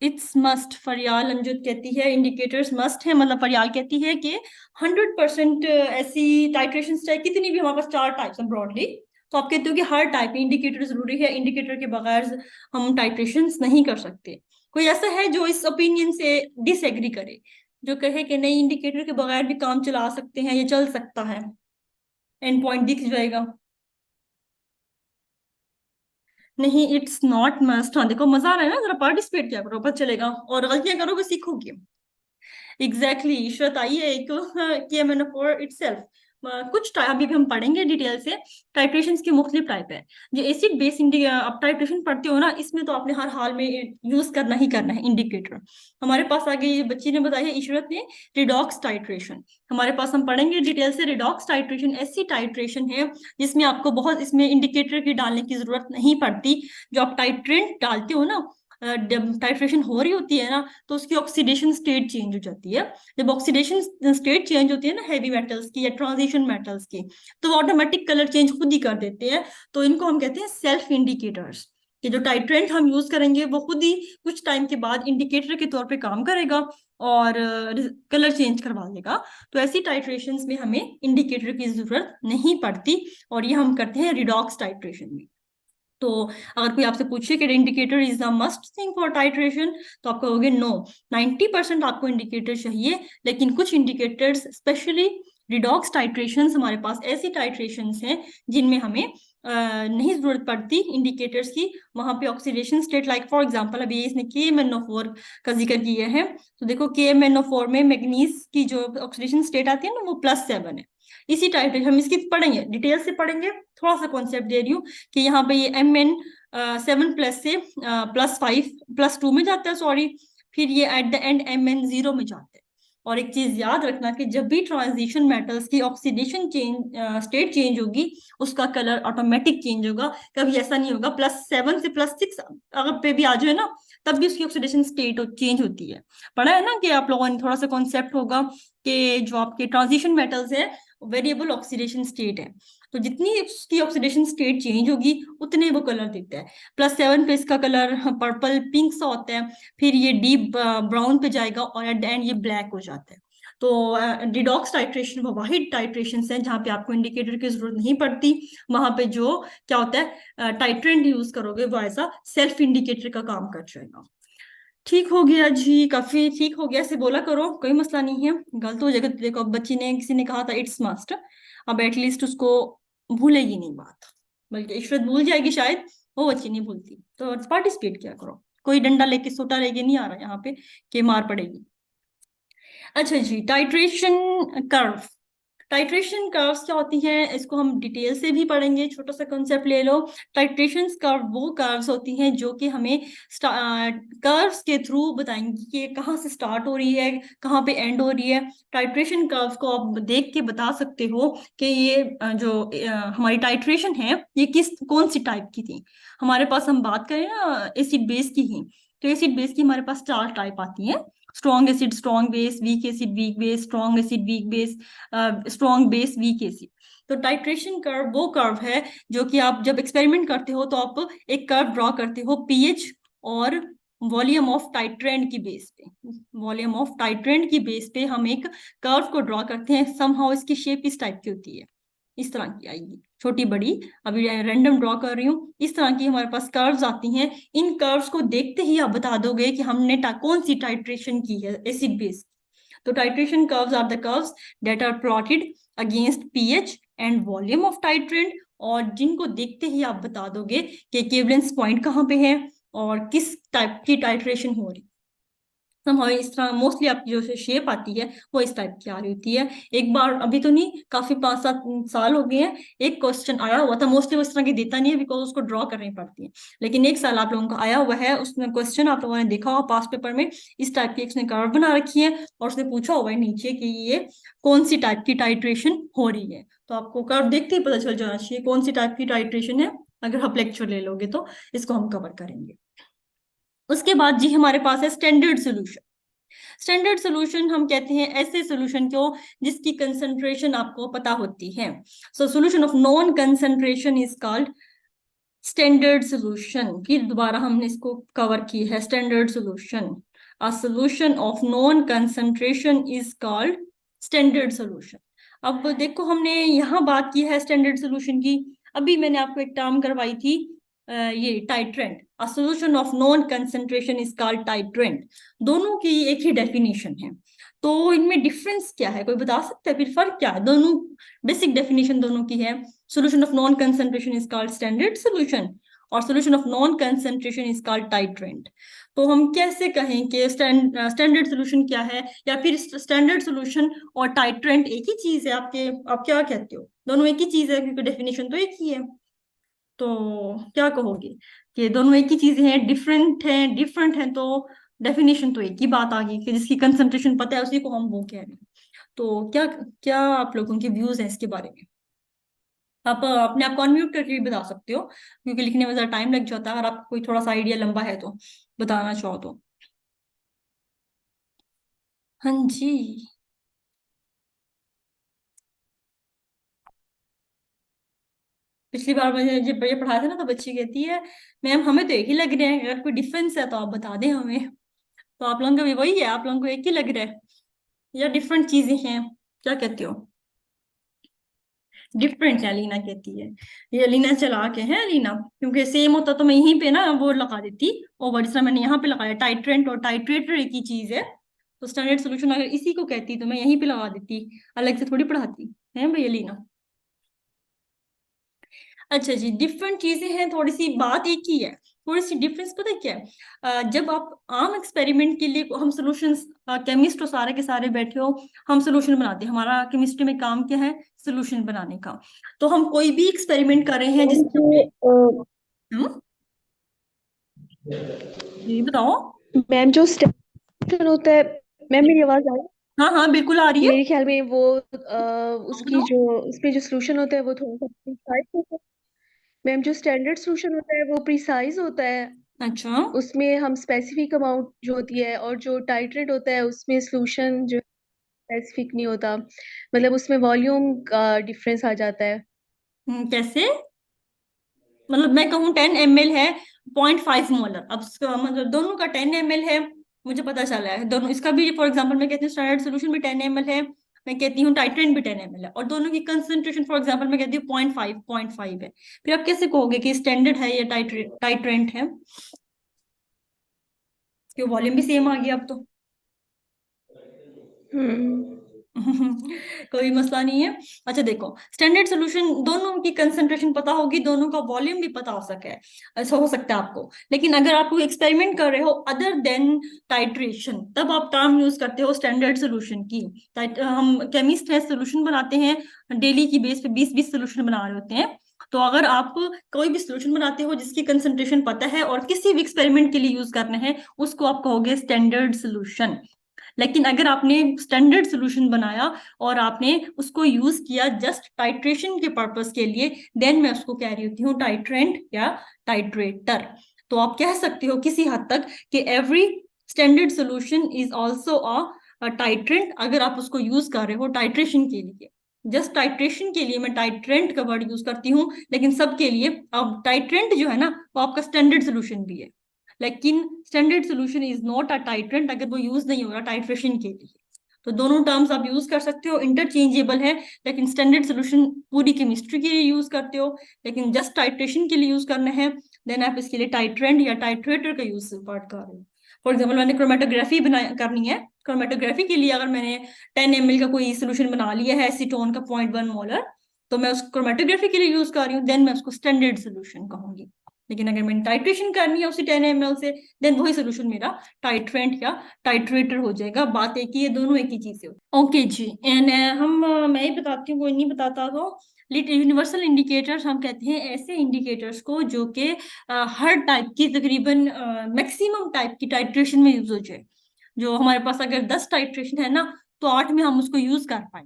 A: इट्स मस्ट, फरियाल अंजुद कहती है इंडिकेटर्स मस्ट है, मतलब फरियाल कहती है कि 100% ऐसी टाइट्रेशन स्टाइल कितनी भी, हमारे पास 4 टाइप्स हैं ब्रॉडली, तो आप कहते हो कि हर टाइप में इंडिकेटर जरूरी है, इंडिकेटर के बगैर हम टाइट्रेशन नहीं कर सकते। कोई ऐसा है जो इस ओपिनियन से डिसएग्री करे, जो कहे कि नहीं इंडिकेटर के बगैर भी काम चला सकते हैं, ये चल सकता है, एंड पॉइंट दिख जाएगा? नहीं, इट्स नॉट मस्ट। हाँ देखो, मजा आ रहा है ना, जरा पार्टिसिपेट किया करो, पता चलेगा, और गलतियां करोगे सीखोगे। एग्जैक्टली exactly, इशरत आई है एक कि मेनोफोर इटसेल्फ, कुछ अभी भी हम पढ़ेंगे डिटेल से। टाइट्रेशंस के मुख्तलिफ टाइप है। जो एसिड बेस आप टाइट्रेशन पढ़ते हो ना, इसमें तो आपने हर हाल में यूज करना ही करना है इंडिकेटर। हमारे पास आगे ये बच्ची ने बताया, इशरत ने, रिडॉक्स टाइट्रेशन। हमारे पास हम पढ़ेंगे डिटेल से। रिडॉक्स टाइट्रेशन ऐसी टाइट्रेशन है जिसमें आपको बहुत इसमें इंडिकेटर की डालने की जरूरत नहीं पड़ती। जो आप टाइट्रेंट डालते हो ना, जब टाइट्रेशन हो रही होती है ना, तो उसकी ऑक्सीडेशन स्टेट चेंज हो जाती है। जब ऑक्सीडेशन स्टेट चेंज होती है ना हैवी मेटल्स की या ट्रांजिशन मेटल्स की, तो वो ऑटोमेटिक कलर चेंज खुद ही कर देते हैं। तो इनको हम कहते हैं सेल्फ इंडिकेटर्स, कि जो टाइट्रेंट हम यूज करेंगे वो खुद ही कुछ टाइम के बाद इंडिकेटर के तौर पे काम करेगा और कलर चेंज करवा देगा। तो ऐसी टाइट्रेशंस में हमें इंडिकेटर की जरूरत नहीं पड़ती, और ये हम करते हैं रिडॉक्स टाइट्रेशन में। तो अगर कोई आपसे पूछे कि indicator is the must thing for titration, तो आप कहोगे नो। 90% आपको इंडिकेटर चाहिए, लेकिन कुछ इंडिकेटर्स स्पेशली रिडॉक्स टाइट्रेशंस, हमारे पास ऐसी टाइट्रेशंस हैं जिनमें हमें नहीं जरूरत पड़ती इंडिकेटर्स की। वहां पे oxidation state, like for example अभी इसने KMnO4 का जिक्र किया है, तो देखो KMnO4 में मैग्नीज की जो ऑक्सीडेशन स्टेट आती है ना, वो +7 है। इसी टाइट्रेशन हम इसकी पढ़ेंगे, डिटेल से पढ़ेंगे, थोड़ा सा कॉन्सेप्ट दे रही हूँ कि यहाँ पे ये Mn7+ से +5 +2 में जाता है, सॉरी, फिर ये एट द एंड Mn0 में जाता है। और एक चीज याद रखना कि जब भी ट्रांजिशन मेटल्स की ऑक्सीडेशन स्टेट चेंज होगी, उसका कलर ऑटोमेटिक चेंज होगा। कभी ऐसा नहीं होगा +7 से +6 अगर पे भी आ जाए ना, तब भी उसकी ऑक्सीडेशन स्टेट चेंज होती है। पढ़ा है ना कि आप लोगों ने, थोड़ा सा कॉन्सेप्ट होगा कि जो आपके ट्रांजिशन मेटल्स है, वेरिएबल ऑक्सीडेशन स्टेट है, तो जितनी उसकी ऑक्सीडेशन स्टेट चेंज होगी उतने वो कलर देता है। +7 पे इसका कलर पर्पल पिंक सा होता है, फिर ये डीप ब्राउन पे जाएगा, और एट द एंड ये ब्लैक हो जाता है। तो रिडॉक्स टाइट्रेशन वो वाहिद टाइट्रेशन है जहाँ पे आपको इंडिकेटर की जरूरत नहीं पड़ती। वहां पे जो क्या होता है, टाइट्रेंट यूज करोगे वो ऐसा सेल्फ इंडिकेटर का काम कर जाएगा। ठीक हो गया जी, काफी ठीक हो गया, ऐसे बोला करो, कोई मसला नहीं है। गलत हो जाएगा तो देखो, अब बच्ची ने, किसी ने कहा था इट्स मस्ट, अब एटलीस्ट उसको भूलेगी नहीं बात, बल्कि इशरत भूल जाएगी शायद, वो बच्ची नहीं भूलती। तो पार्टिसिपेट किया करो, कोई डंडा लेके सोटा लेके नहीं आ रहा यहाँ पे कि मार पड़ेगी। अच्छा जी, टाइट्रेशन कर्व। टाइट्रेशन कर्व्स क्या होती हैं, इसको हम डिटेल से भी पढ़ेंगे, छोटा सा कॉन्सेप्ट ले लो। टाइट्रेशन कर्व वो कर्व्स होती हैं जो कि हमें कर्व्स के थ्रू बताएंगी कि ये कहाँ से स्टार्ट हो रही है, कहाँ पे एंड हो रही है। टाइट्रेशन कर्व को आप देख के बता सकते हो कि ये हमारी टाइट्रेशन है, ये कौन सी टाइप की थी। हमारे पास हम बात करें ना एसिड बेस की ही, तो एसिड बेस की हमारे पास 4 टाइप आती हैं। Strong acid strong base, week acid weak base, strong acid weak base, strong base, weak acid. तो टाइट्रेशन कर्व वो कर्व है जो कि आप जब एक्सपेरिमेंट करते हो तो आप एक कर्व ड्रॉ करते हो पीएच और वॉल्यूम ऑफ टाइट्रेंट की बेस पे। वॉल्यूम ऑफ टाइट्रेंट की बेस पे हम एक कर्व को ड्रॉ करते हैं, समहाउ इसकी शेप इस टाइप की होती है, इस तरह की आएगी, छोटी बड़ी, अभी रैंडम ड्रॉ कर रही हूँ। इस तरह की हमारे पास कर्व्स आती हैं। इन कर्व्स को देखते ही आप बता दोगे कि हमने कौन सी टाइट्रेशन की है एसिड बेस। तो titration curves are the curves that are plotted against pH and volume of titrant, और जिनको देखते ही आप बता दोगे कि केवलेंस पॉइंट कहाँ पे है और किस टाइप की टाइट्रेशन हो रही। हमारी इस तरह मोस्टली आपकी जो शेप आती है वो इस टाइप की आ रही होती है। एक बार, अभी तो नहीं, काफी 5-7 साल हो गए हैं, एक क्वेश्चन आया हुआ था, मोस्टली उस तरह की देता नहीं है बिकॉज उसको ड्रॉ करनी पड़ती है, लेकिन एक साल आप लोगों का आया हुआ है, उसमें क्वेश्चन आप लोगों ने देखा होगा पास पेपर में, इस टाइप की उसने कर्व बना रखी है और उसने पूछा हुआ है नीचे कि ये कौन सी टाइप की टाइट्रेशन हो रही है। तो आपको कर्व देखते ही पता चल जाना चाहिए कौन सी टाइप की टाइट्रेशन है। अगर आप लेक्चर ले लोगे तो इसको हम कवर करेंगे। उसके बाद जी हमारे पास है स्टैंडर्ड सोल्यूशन। स्टैंडर्ड सोल्यूशन हम कहते हैं ऐसे सोल्यूशन को जिसकी कंसंट्रेशन आपको पता होती है। So solution of non concentration is called standard solution, फिर दोबारा हमने इसको कवर की है। Standard solution, a solution of non concentration is called standard solution. अब देखो हमने यहाँ बात की है स्टैंडर्ड सोल्यूशन की। अभी मैंने आपको एक टर्म करवाई थी, ये titrant. A solution of non concentration is called titrant. दोनों की एक ही डेफिनेशन है, तो इनमें डिफरेंस क्या है, कोई बता सकता है? फिर फर्क क्या है? दोनों बेसिक डेफिनेशन दोनों की है। solution of non concentration is called standard solution और solution of non concentration is called titrant। तो हम कैसे कहें कि स्टैंडर्ड सोल्यूशन क्या है, या फिर स्टैंडर्ड सोल्यूशन और टाइट्रेंट एक ही चीज है? आप क्या कहते हो? दोनों एक ही चीज है क्योंकि डेफिनेशन तो एक ही है। तो क्या कहोगे कि दोनों एक ही चीजें हैं, डिफरेंट है? तो डेफिनेशन तो एक ही बात आ गई कि जिसकी कंसंट्रेशन पता है उसी को हम वो कह रहे हैं। तो क्या क्या आप लोगों के व्यूज हैं इसके बारे में? आप अपने आप को अनम्यूट करके भी बता सकते हो, क्योंकि लिखने में ज्यादा टाइम लग जाता है। अगर आपको कोई थोड़ा सा आइडिया लंबा है तो बताना चाहो तो। हाँ जी। पिछली बार मैंने जब ये पढ़ाया था ना, तो बच्ची कहती है मैम हमें तो एक ही लग रहे हैं, अगर कोई डिफरेंस है तो आप बता दें हमें। तो आप लोगों का भी वही है, आप लोगों को एक ही लग रहा है या डिफरेंट चीजें हैं? क्या कहते हो? डिफरेंट है, लीना कहती है। ये लीना चला के है लीना, क्योंकि सेम होता तो मैं यहीं पे ना वो लगा देती ओवर, जिस तरह मैंने यहाँ पे लगाया। टाइट्रेंट और टाइट्रेटर एक ही चीज है, तो स्टैंडर्ड सोल्यूशन अगर इसी को कहती तो मैं यहीं पे लगा देती, अलग से थोड़ी पढ़ाती है भैया लीना। अच्छा जी, डिफरेंट चीजें हैं, थोड़ी सी बात एक ही है, थोड़ी सी डिफरेंस पता है क्या है? जब आप आम एक्सपेरिमेंट के लिए हम सॉल्यूशंस, केमिस्ट और सारे के सारे बैठे हो, हम सॉल्यूशन बनाते हैं। हमारा केमिस्ट्री में काम क्या है? सॉल्यूशन बनाने का। तो हम कोई भी एक्सपेरिमेंट कर रहे हैं
B: मैम
A: जिसमें
B: जो
A: हमने हम्म, जी बताओ।
B: मैम जो स्टेशन होता है, मैम मेरी आवाज आ रही
A: हाँ हाँ बिल्कुल आ रही
B: है?
A: है।
B: मेरे ख्याल में वो
A: हाँ,
B: उसकी
A: बताओ।
B: जो उसमें जो सोल्यूशन होता है वो थोड़ा सा प्रिसाइज होता है। मैम जो स्टैंडर्ड सोल्यूशन होता है वो प्रिसाइज होता है।
A: अच्छा।
B: उसमें हम स्पेसिफिक अमाउंट जो होती है, और जो टाइट्रेट होता है उसमें सोल्यूशन जो स्पेसिफिक नहीं होता, मतलब उसमें वॉल्यूम का डिफरेंस आ जाता है।
A: कैसे? मतलब मैं कहूँ 10 ml है, 0.5 मोलर, अब मतलब दोनों का 10 ml है, मुझे पता चला है दोनों। इसका भी फॉर एग्जांपल मैं कहती हूँ स्टैंडर्ड सोल्यूशन भी 10 ml है, मैं कहती हूँ टाइट्रेंट भी 10 ml है, और दोनों की कंसंट्रेशन फॉर एग्जांपल मैं कहती हूँ 0.5 है। फिर आप कैसे कहोगे कि स्टैंडर्ड है या टाइट्रेंट है? क्यों, वॉल्यूम भी सेम आ गया अब तो।
B: हम्म।
A: कोई मसला नहीं है। अच्छा देखो, स्टैंडर्ड सोल्यूशन दोनों की कंसंट्रेशन पता होगी, दोनों का वॉल्यूम भी पता हो सके, ऐसा हो सकता है आपको। लेकिन अगर आप कोई एक्सपेरिमेंट कर रहे हो अदर देन टाइट्रेशन, तब आप टर्म यूज करते हो स्टैंडर्ड सोल्यूशन की। हम केमिस्ट है, सोल्यूशन बनाते हैं डेली की बेस पे, 20-20 सोल्यूशन बना रहे होते हैं। तो अगर आप कोई भी सोल्यूशन बनाते हो जिसकी कंसंट्रेशन पता है और किसी भी एक्सपेरिमेंट के लिए यूज करना है, उसको आप कहोगे स्टैंडर्ड सोल्यूशन। लेकिन अगर आपने स्टैंडर्ड सोल्यूशन बनाया और आपने उसको यूज किया जस्ट टाइट्रेशन के पर्पस के लिए, देन मैं उसको कह रही होती हूँ टाइट्रेंट या टाइट्रेटर। तो आप कह सकते हो किसी हद तक कि every standard solution is also a titrant, अगर आप उसको यूज कर रहे हो टाइट्रेशन के लिए। जस्ट टाइट्रेशन के लिए मैं टाइट्रेंट का वर्ड यूज करती हूँ, लेकिन सबके लिए अब टाइट्रेंट जो है ना, वो आपका स्टैंडर्ड सोल्यूशन भी है। लेकिन standard solution is not a titrant अगर वो यूज नहीं हो रहा टाइट्रेशन के लिए। तो दोनों टर्म्स आप यूज कर सकते हो, इंटरचेंजेबल है। लेकिन स्टैंडर्ड सोल्यूशन पूरी केमिस्ट्री के लिए यूज करते हो, लेकिन जस्ट टाइट्रेशन के लिए यूज करना है, देन आप इसके लिए टाइट्रेंट या टाइट्रेटर का यूज पार्ट कर रहे हो। फॉर एग्जाम्पल मैंने क्रोमेटोग्राफी बना करनी है, क्रोमेटोग्राफी के लिए अगर मैंने 10 ml का कोई सोल्यूशन बना लिया है एसीटोन का 0.1 मोलर, तो मैं उस क्रोमेटोग्राफी के लिए यूज कर रही हूँ, देन मैं उसको स्टैंडर्ड सोल्यूशन कहूंगी। लेकिन अगर मैंने टाइट्रेशन करनी है उसी 10 ml से, देन वही सोल्यूशन मेरा टाइट्रेंट या टाइट्रेटर हो जाएगा। बात एक ही है, दोनों एक ही चीज है। Okay ji. एंड मैं ही बताती हूँ, कोई नहीं बताता तो। यूनिवर्सल इंडिकेटर्स हम कहते हैं ऐसे इंडिकेटर्स को जो कि हर टाइप की तकरीबन मैक्सिमम टाइप की टाइट्रेशन में यूज हो जाए। जो हमारे पास अगर 10 टाइट्रेशन है ना, तो 8 में हम उसको यूज कर पाए।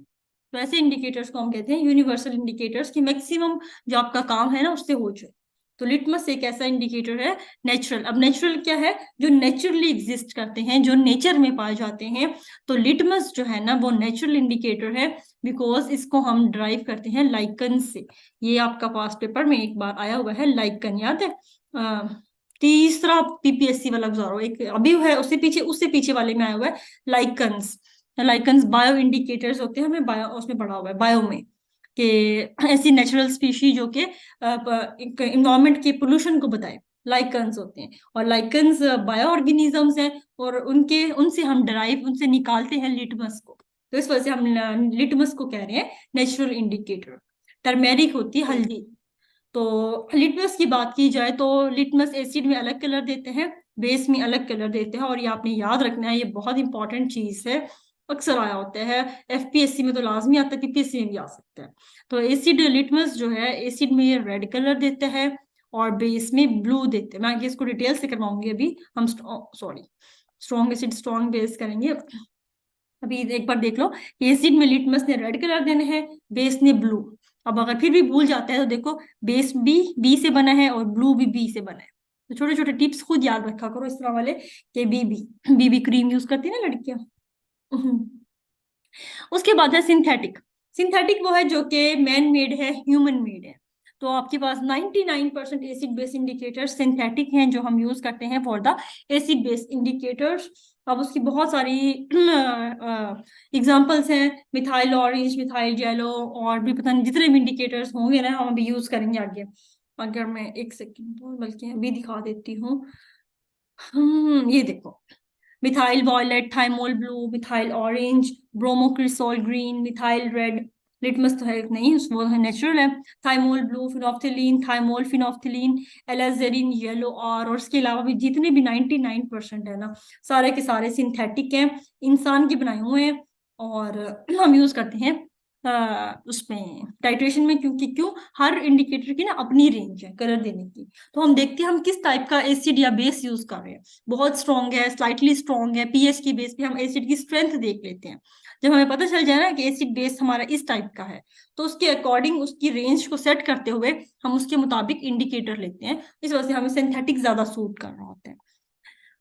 A: तो ऐसे इंडिकेटर्स को हम कहते हैं यूनिवर्सल इंडिकेटर्स, की मैक्सिमम जो आपका काम है ना उससे हो जाए। तो लिटमस एक ऐसा इंडिकेटर है नेचुरल। अब नेचुरल क्या है? जो नेचुरली एग्जिस्ट करते हैं, जो नेचर में पाए जाते हैं। तो लिटमस जो है ना वो नेचुरल इंडिकेटर है, बिकॉज इसको हम ड्राइव करते हैं लाइकन से। ये आपका पास्ट पेपर में एक बार आया हुआ है, लाइकन याद है? तीसरा पीपीएससी वाला गुजारो, एक अभी है उससे पीछे वाले में आया हुआ है लाइकन्स। लाइकन्स बायो इंडिकेटर्स होते हैं, हमें बायो उसमें पढ़ा हुआ है बायो में कि ऐसी नेचुरल स्पीशी जो कि इन्वायरमेंट के पोल्यूशन को बताए, लाइकन्स होते हैं। और लाइकन्स बायो ऑर्गेनिजम्स हैं, और उनसे हम डराइव उनसे निकालते हैं लिटमस को। तो इस वजह से हम लिटमस को कह रहे हैं नेचुरल इंडिकेटर। टर्मेरिक होती है
B: हम्म।
A: हल्दी। तो लिटमस की बात की जाए तो लिटमस एसिड में अलग कलर देते हैं, बेस में अलग कलर देते हैं, और ये आपने याद रखना है, ये बहुत इंपॉर्टेंट चीज है। अक्सर आया होता है, एफपीएससी में तो लाजमी आता है, पीपीएससी में भी आ सकता है। तो एसिड लिटमस जो है, एसिड में ये रेड कलर देता है और बेस में ब्लू देते हैं। मैं आगे इसको डिटेल से करवाऊंगी, अभी हम sorry strong acid strong base करेंगे। अभी एक बार देख लो कि एसिड में लिटमस ने रेड कलर देने हैं, बेस ने ब्लू। अब अगर फिर भी भूल जाता है तो देखो, बेस भी बी से बना है और ब्लू भी बी से बना है। तो छोटे छोटे टिप्स खुद याद रखा करो इस तरह वाले, कि बीबी क्रीम यूज करती है ना लड़कियां। उसके बाद है सिंथेटिक। सिंथेटिक वो है जो कि मैन मेड है, ह्यूमन मेड है। तो आपके पास 99% एसिड बेस इंडिकेटर्स सिंथेटिक हैं जो हम यूज करते हैं for the acid base indicators. अब उसकी बहुत सारी एग्जांपल्स हैं, मिथाइल ऑरेंज, मिथाइल येलो, और भी पता नहीं जितने भी इंडिकेटर्स होंगे ना, हम अभी यूज करेंगे आगे। अगर मैं एक सेकेंड बल्कि अभी दिखा देती हूँ। ये देखो, methyl violet, thymol blue, methyl orange, bromocresol green, methyl red. Litmus तो है नहीं, वो है नेचुरल है। Thymol blue, phenolphthalein, thymol phenolphthalein, alizarin yellow, और उसके अलावा भी जितने भी 99% है ना, सारे के सारे सिंथेटिक हैं, इंसान के बनाए हुए हैं। और हम यूज करते हैं उसमें टाइट्रेशन में, क्योंकि हर इंडिकेटर की ना अपनी रेंज है कलर देने की। तो हम देखते हैं हम किस टाइप का एसिड या बेस यूज कर रहे हैं। बहुत स्ट्रॉन्ग है, स्लाइटली स्ट्रॉन्ग है, पीएच की बेस पे हम एसिड की स्ट्रेंथ देख लेते हैं। जब हमें पता चल जाए ना कि एसिड बेस हमारा इस टाइप का है, तो उसके अकॉर्डिंग उसकी रेंज को सेट करते हुए हम उसके मुताबिक इंडिकेटर लेते हैं। इस वजह से हमें सिंथेटिक ज्यादा सूट कर रहा होता है।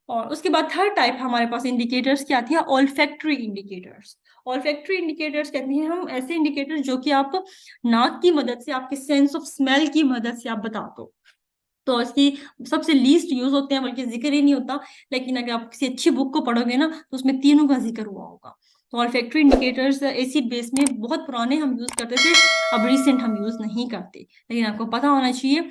A: और उसके बाद थर्ड टाइप हमारे पास इंडिकेटर्स की आती है, ऑल्फैक्टरी इंडिकेटर्स। ऑल्फैक्टरी इंडिकेटर्स कहते हैं हम ऐसे इंडिकेटर्स जो कि आप नाक की मदद से, आपके सेंस ऑफ स्मेल की मदद से आप बता दो। तो इसकी सबसे लीस्ट यूज होते हैं, बल्कि जिक्र ही नहीं होता। लेकिन अगर आप किसी अच्छी बुक को पढ़ोगे ना, तो उसमें तीनों का जिक्र हुआ होगा। तो ऑल्फैक्टरी इंडिकेटर्स एसिड बेस में बहुत पुराने हम यूज करते थे, अब रिसेंट हम यूज नहीं करते। लेकिन आपको पता होना चाहिए,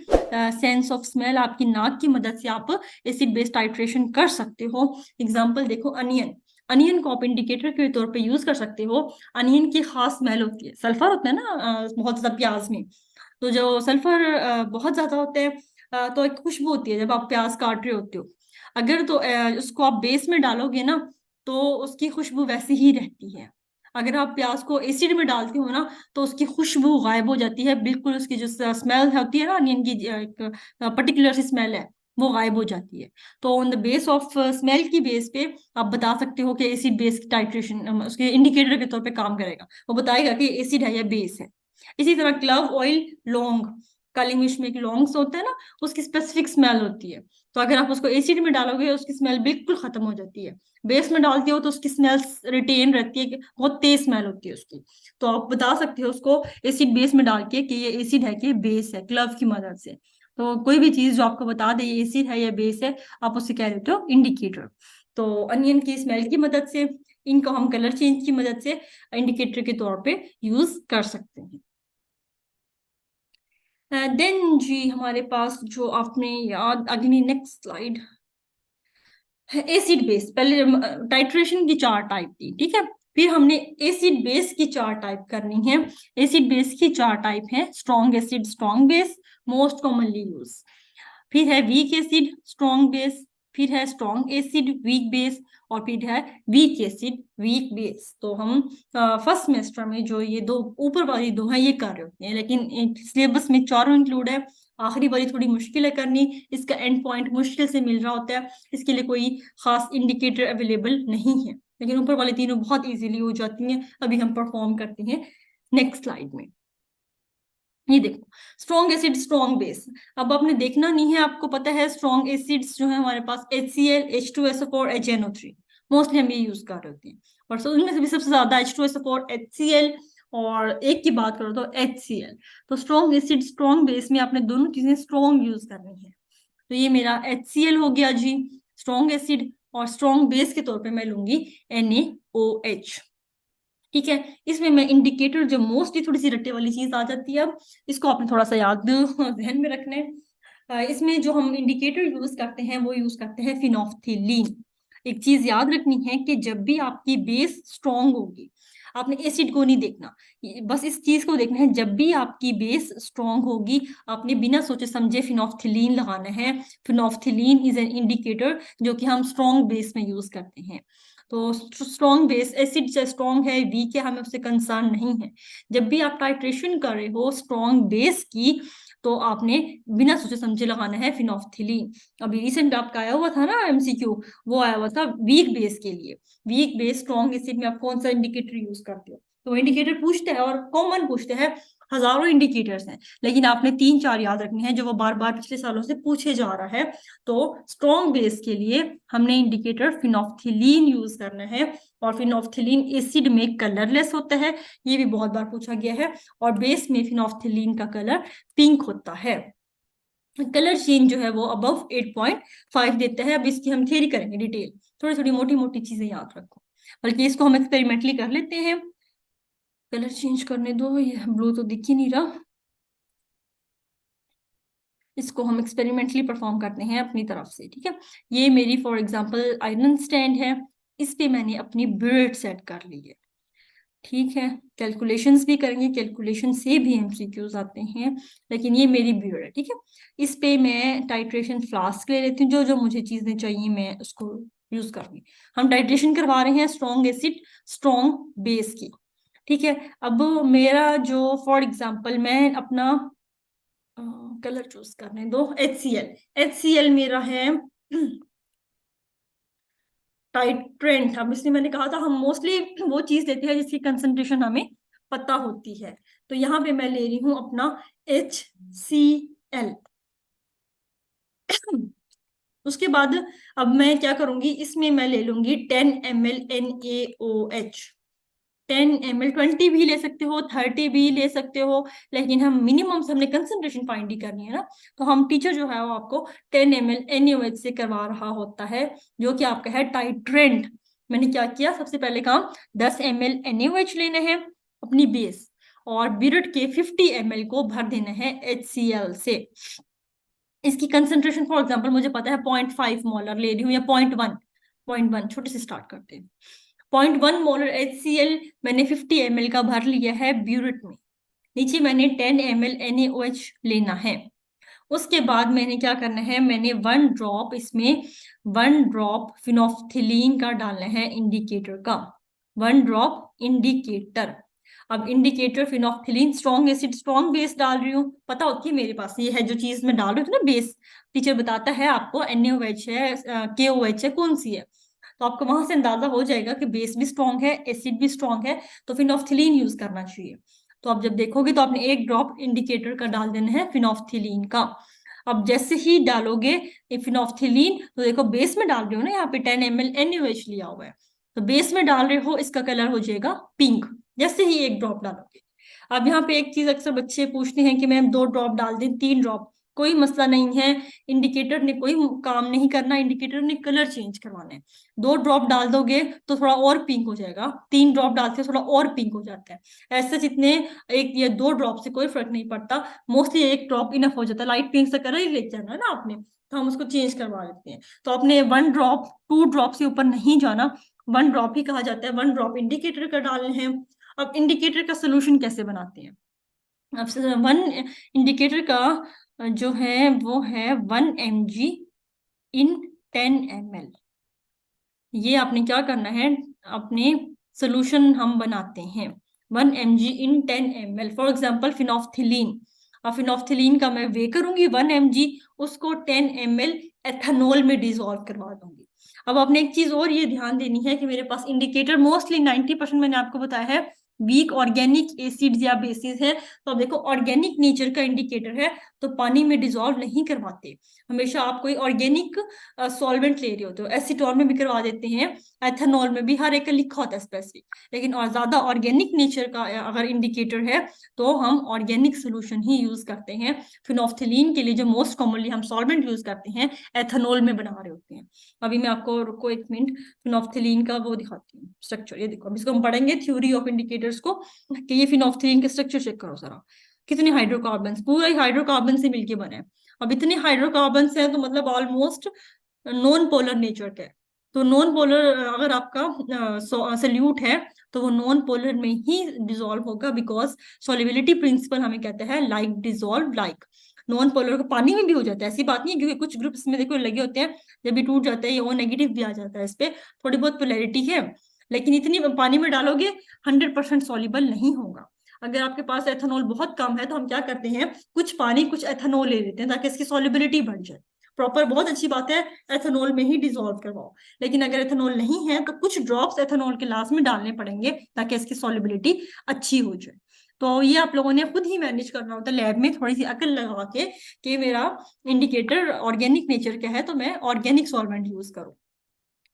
A: सेंस ऑफ स्मेल, आपकी नाक की मदद से आप एसिड बेस टाइट्रेशन कर सकते हो। एग्जाम्पल देखो, अनियन। अनियन को आप इंडिकेटर के तौर पे यूज कर सकते हो। अनियन की खास स्मेल होती है, सल्फर होता है ना बहुत ज्यादा प्याज में। तो जो सल्फर बहुत ज्यादा होते हैं, तो एक खुशबू होती है जब आप प्याज काट रहे होते हो। अगर तो उसको आप बेस में डालोगे ना, तो उसकी खुशबू वैसे ही रहती है। अगर आप प्याज को एसिड में डालते हो ना, तो उसकी खुशबू गायब हो जाती है बिल्कुल। उसकी जो स्मेल होती है ना अनियन की, एक पर्टिकुलर सी स्मेल है, वो गायब हो जाती है। तो on the base of smell की बेस पे आप बता सकते हो कि एसिड बेस टाइट्रेशन उसके इंडिकेटर के तौर पे काम करेगा। वो बताएगा कि एसिड है या बेस है। इसी तरह क्लव ऑयल, लौंग, काली मिर्च में एक लौंग्स होता है ना, उसकी स्पेसिफिक स्मेल होती है। तो अगर आप उसको एसिड में डालोगे, उसकी स्मेल बिल्कुल खत्म हो जाती है। बेस में डालती हो तो उसकी स्मेल रिटेन रहती है, कि बहुत तेज स्मेल होती है उसकी। तो आप बता सकते हो उसको एसिड बेस में डाल के कि ये एसिड है कि बेस है, क्लव की मदद से। तो कोई भी चीज जो आपको बता दे ये एसिड है या बेस है, आप उसे कह देते हो इंडिकेटर। तो अनियन की स्मेल की मदद से, इनको हम कलर चेंज की मदद से इंडिकेटर के तौर पे यूज कर सकते हैं। देन जी हमारे पास जो आपने याद, अगली नेक्स्ट स्लाइड, एसिड बेस। पहले टाइट्रेशन की चार टाइप थी, ठीक है। फिर हमने एसिड बेस की चार टाइप करनी है। एसिड बेस की चार टाइप है, strong acid, strong base, most commonly use. फिर है वीक एसिड, स्ट्रॉन्ग बेस। फिर है स्ट्रॉन्ग एसिड, वीक बेस। और फिर है वीक एसिड, वीक बेस। तो हम फर्स्ट सेमेस्टर में जो ये दो ऊपर वाली दो हैं ये कर रहे होते हैं, लेकिन सिलेबस में चारों इंक्लूड है। आखिरी वाली थोड़ी मुश्किल है करनी, इसका एंड पॉइंट मुश्किल से मिल रहा होता है। इसके लिए कोई खास इंडिकेटर अवेलेबल नहीं है, लेकिन ऊपर वाली तीनों बहुत इजीली हो जाती हैं। अभी हम परफॉर्म करते हैं नेक्स्ट स्लाइड में। ये देखो, स्ट्रॉन्ग एसिड, स्ट्रॉन्ग बेस। अब आपने देखना नहीं है, आपको पता है स्ट्रॉन्ग एसिड्स जो है हमारे पास HCl, H2SO4, HNO3, मोस्टली हम ये यूज कर रहे होते हैं। और उनमें से भी सबसे ज्यादा H2SO4, HCl और एक की बात करो तो HCl। तो स्ट्रॉन्ग एसिड स्ट्रॉन्ग बेस में आपने दोनों चीजें स्ट्रॉन्ग यूज करनी है। तो ये मेरा HCl हो गया जी, स्ट्रॉन्ग एसिड। और स्ट्रॉन्ग बेस के तौर पे मैं लूंगी NaOH। ठीक है, इसमें मैं इंडिकेटर जो मोस्टली थोड़ी सी रट्टे वाली चीज आ जाती है, अब इसको आपने थोड़ा सा याद ध्यान में रखना है। इसमें जो हम इंडिकेटर यूज करते हैं वो यूज करते हैं फिनोफ्थिलीन। एक चीज याद रखनी है कि जब भी आपकी बेस स्ट्रांग होगी, आपने एसिड को नहीं देखना, बस इस चीज को देखना है, जब भी आपकी बेस स्ट्रांग होगी आपने बिना सोचे समझे फिनोफ्थिलीन लगाना है। फिनोफ्थिलीन इज एन इंडिकेटर जो कि हम स्ट्रांग बेस में यूज करते हैं। तो स्ट्रॉन्ग बेस एसिड से स्ट्रॉन्ग है वीक है हमें उससे कंसर्न नहीं है। जब भी आप टाइट्रेशन कर रहे हो स्ट्रॉन्ग बेस की, तो आपने बिना सोचे समझे लगाना है फिनोफ्थिलीन। अभी रिसेंट आपका आया हुआ था ना MCQ, वो आया हुआ था वीक बेस के लिए। वीक बेस स्ट्रॉन्ग एसिड में आप कौन सा इंडिकेटर यूज करते हो, तो इंडिकेटर पूछते हैं और कॉमन पूछते हैं, हजारों इंडिकेटर्स हैं, लेकिन आपने 3-4 याद रखने हैं जो वो बार बार पिछले सालों से पूछे जा रहा है। तो स्ट्रॉन्ग बेस के लिए हमने इंडिकेटर फिनोफ्थिलीन यूज करना है। और फिनोफ्थिलीन एसिड में कलरलेस होता है, ये भी बहुत बार पूछा गया है। और बेस में फिनोफ्थिलीन का कलर पिंक होता है। कलर चेंज जो है वो अबव 8.5 देता है। अब इसकी हम थ्योरी करेंगे डिटेल, थोड़ी थोड़ी मोटी मोटी चीजें याद रखो, बल्कि इसको हम एक्सपेरिमेंटली कर लेते हैं। कलर चेंज करने दो, ये ब्लू तो दिख ही नहीं रहा, इसको हम एक्सपेरिमेंटली परफॉर्म करते हैं अपनी तरफ से। ठीक है, ये मेरी फॉर एग्जांपल आयरन स्टैंड है, इस पे मैंने अपनी ब्यूरेट सेट कर ली है। ठीक है, कैलकुलेशंस भी करेंगे, कैलकुलेशन से भी MCQs आते हैं, लेकिन ये मेरी ब्यूर है। ठीक है, इस पे मैं टाइट्रेशन फ्लास्क ले लेती हूँ, जो जो मुझे चीजें चाहिए मैं उसको यूज करूंगी। हम टाइट्रेशन करवा रहे हैं स्ट्रॉन्ग एसिड स्ट्रॉन्ग बेस की। ठीक है, अब मेरा जो फॉर एग्जाम्पल मैं अपना कलर चूज करने दो, HCl मेरा है टाइट्रेंट। अब इसलिए मैंने कहा था हम मोस्टली वो चीज लेते हैं जिसकी कंसंट्रेशन हमें पता होती है। तो यहाँ पे मैं ले रही हूँ अपना HCl। उसके बाद अब मैं क्या करूंगी, इसमें मैं ले लूंगी 10 ml NaOH। 10 ml, 20 भी ले सकते हो, 30 भी ले सकते हो, लेकिन हम मिनिमम से हमने कंसंट्रेशन फाइंड ही करनी है ना। तो हम टीचर जो है वो आपको 10 ml NaOH से करवा रहा होता है, जो कि आपका है टाइट्रेंट। मैंने क्या किया, सबसे पहले काम 10 ml NaOH लेना है अपनी बेस, और बिरट के 50 ml को भर देना है HCl से। इसकी कंसंट्रेशन फॉर एग्जांपल मुझे पता है 0.5 मोलर ले रही हूँ, या 0.1 छोटे से स्टार्ट करते हैं। 0.1 मोलर HCl मैंने 50 ml का भर लिया है ब्यूरेट में। नीचे मैंने 10 ml NaOH लेना है। उसके बाद मैंने क्या करना है, मैंने 1 ड्रॉप इसमें 1 ड्रॉप फिनोफ्थिलीन का डालना है, इंडिकेटर का 1 ड्रॉप इंडिकेटर। अब indicator phenolphthalein strong acid strong base डाल रही हूँ, पता होती है मेरे पास ये है जो चीज मैं डाल रही हूँ ना बेस, टीचर बताता है आपको NaOH है KOH है कौन सी है, तो आपको वहां से अंदाजा हो जाएगा कि बेस भी स्ट्रॉन्ग है एसिड भी स्ट्रॉन्ग है, तो फिनोफ्थिलीन यूज करना चाहिए। तो आप जब देखोगे तो आपने 1 ड्रॉप इंडिकेटर का डाल देना है फिनोफ्थिलीन का। अब जैसे ही डालोगे फिनोफ्थिलीन, तो देखो बेस में डाल रहे हो ना, यहाँ पे 10 ml NaOH लिया हुआ है, तो बेस में डाल रहे हो, इसका कलर हो जाएगा पिंक जैसे ही 1 ड्रॉप डालोगे। अब यहाँ पे एक चीज अक्सर बच्चे पूछते हैं कि मैम 2 ड्रॉप डाल दें 3 ड्रॉप, कोई मसला नहीं है। इंडिकेटर ने कोई काम नहीं करना, इंडिकेटर ने कलर चेंज करवाना है। 2 ड्रॉप डाल दोगे तो थोड़ा और पिंक हो जाएगा, 3 ड्रॉप डालते हो थोड़ा और पिंक हो जाता है। ऐसे जितने 1 या 2 ड्रॉप से कोई फर्क नहीं पड़ता, मोस्टली 1 ड्रॉप इनफ हो जाता है। लाइट पिंक से कलर ही लेके जाना है ना आपने, तो हम उसको चेंज करवा लेते हैं। तो आपने 1 ड्रॉप 2 ड्रॉप से ऊपर नहीं जाना, 1 ड्रॉप ही कहा जाता है। 1 ड्रॉप इंडिकेटर का डालने हैं। अब इंडिकेटर का सोल्यूशन कैसे बनाते हैं, अब 1 इंडिकेटर का जो है वो है 1 mg इन 10 ml। ये आपने क्या करना है, अपने सोल्यूशन हम बनाते हैं 1 mg in 10 ml। For example phenolphthalein, अब फिनोफ्थिलीन का मैं वे करूंगी 1 mg, उसको 10 ml एथेनॉल में डिजोल्व करवा दूंगी। अब आपने एक चीज और ये ध्यान देनी है कि मेरे पास इंडिकेटर मोस्टली 90% मैंने आपको बताया है वीक ऑर्गेनिक एसिड्स या बेसिस है, तो आप देखो ऑर्गेनिक नेचर का इंडिकेटर है, तो पानी में डिजोल्व नहीं करवाते। हमेशा आप कोई ऑर्गेनिक सॉल्वेंट ले रहे हो तो एसीटोन में भी करवा देते हैं, एथेनॉल में भी, हर एक का लिखा होता है स्पेसिफिक। लेकिन और ज्यादा ऑर्गेनिक नेचर का अगर इंडिकेटर है तो हम ऑर्गेनिक सोल्यूशन ही यूज करते हैं। फिनोफ्थिलीन के लिए जो मोस्ट कॉमनली हम सॉल्वेंट यूज करते हैं, एथेनॉल में बना रहे होते हैं। अभी मैं आपको, रुको एक मिनट, फिनोफ्थिलीन का वो दिखाती हूँ स्ट्रक्चर। ये देखो, अब इसको हम पढ़ेंगे थ्योरी ऑफ इंडिकेटर्स को, कि ये फिनोफ्थिलीन के स्ट्रक्चर चेक करो जरा, कितने हाइड्रोकार्बन, पूरा ही हाइड्रोकार्बन से मिलके बना है। अब इतने हाइड्रोकार्बन हैं तो मतलब ऑलमोस्ट नॉन पोलर नेचर का है। तो नॉन पोलर अगर आपका सोल्यूट है तो वो नॉन पोलर में ही डिसॉल्व होगा, बिकॉज सॉल्युबिलिटी प्रिंसिपल हमें कहता है like dissolve like. Non polar का पानी में भी हो जाता है, ऐसी बात नहीं है, क्योंकि कुछ ग्रुप्स में देखो लगे होते हैं, जब भी टूट जाता है ये ओ नेगेटिव भी आ जाता है, इस पे थोड़ी बहुत पोलैरिटी है। लेकिन इतनी पानी में डालोगे 100% सॉल्युबल नहीं होगा। अगर आपके पास एथेनॉल बहुत कम है तो हम क्या करते हैं, कुछ पानी कुछ एथेनॉल ले लेते हैं ताकि इसकी सॉल्युबिलिटी बढ़ जाए। प्रॉपर, बहुत अच्छी बात है, एथेनॉल में ही डिसॉल्व करवाओ। लेकिन अगर एथेनॉल नहीं है तो कुछ ड्रॉप्स एथेनॉल के लास्ट में डालने पड़ेंगे ताकि इसकी सॉल्युबिलिटी अच्छी हो जाए। तो ये आप लोगों ने खुद ही मैनेज करना होता है लैब में, थोड़ी सी अकल लगा के, कि मेरा इंडिकेटर ऑर्गेनिक नेचर का है तो मैं ऑर्गेनिक सॉल्वेंट यूज करूँ।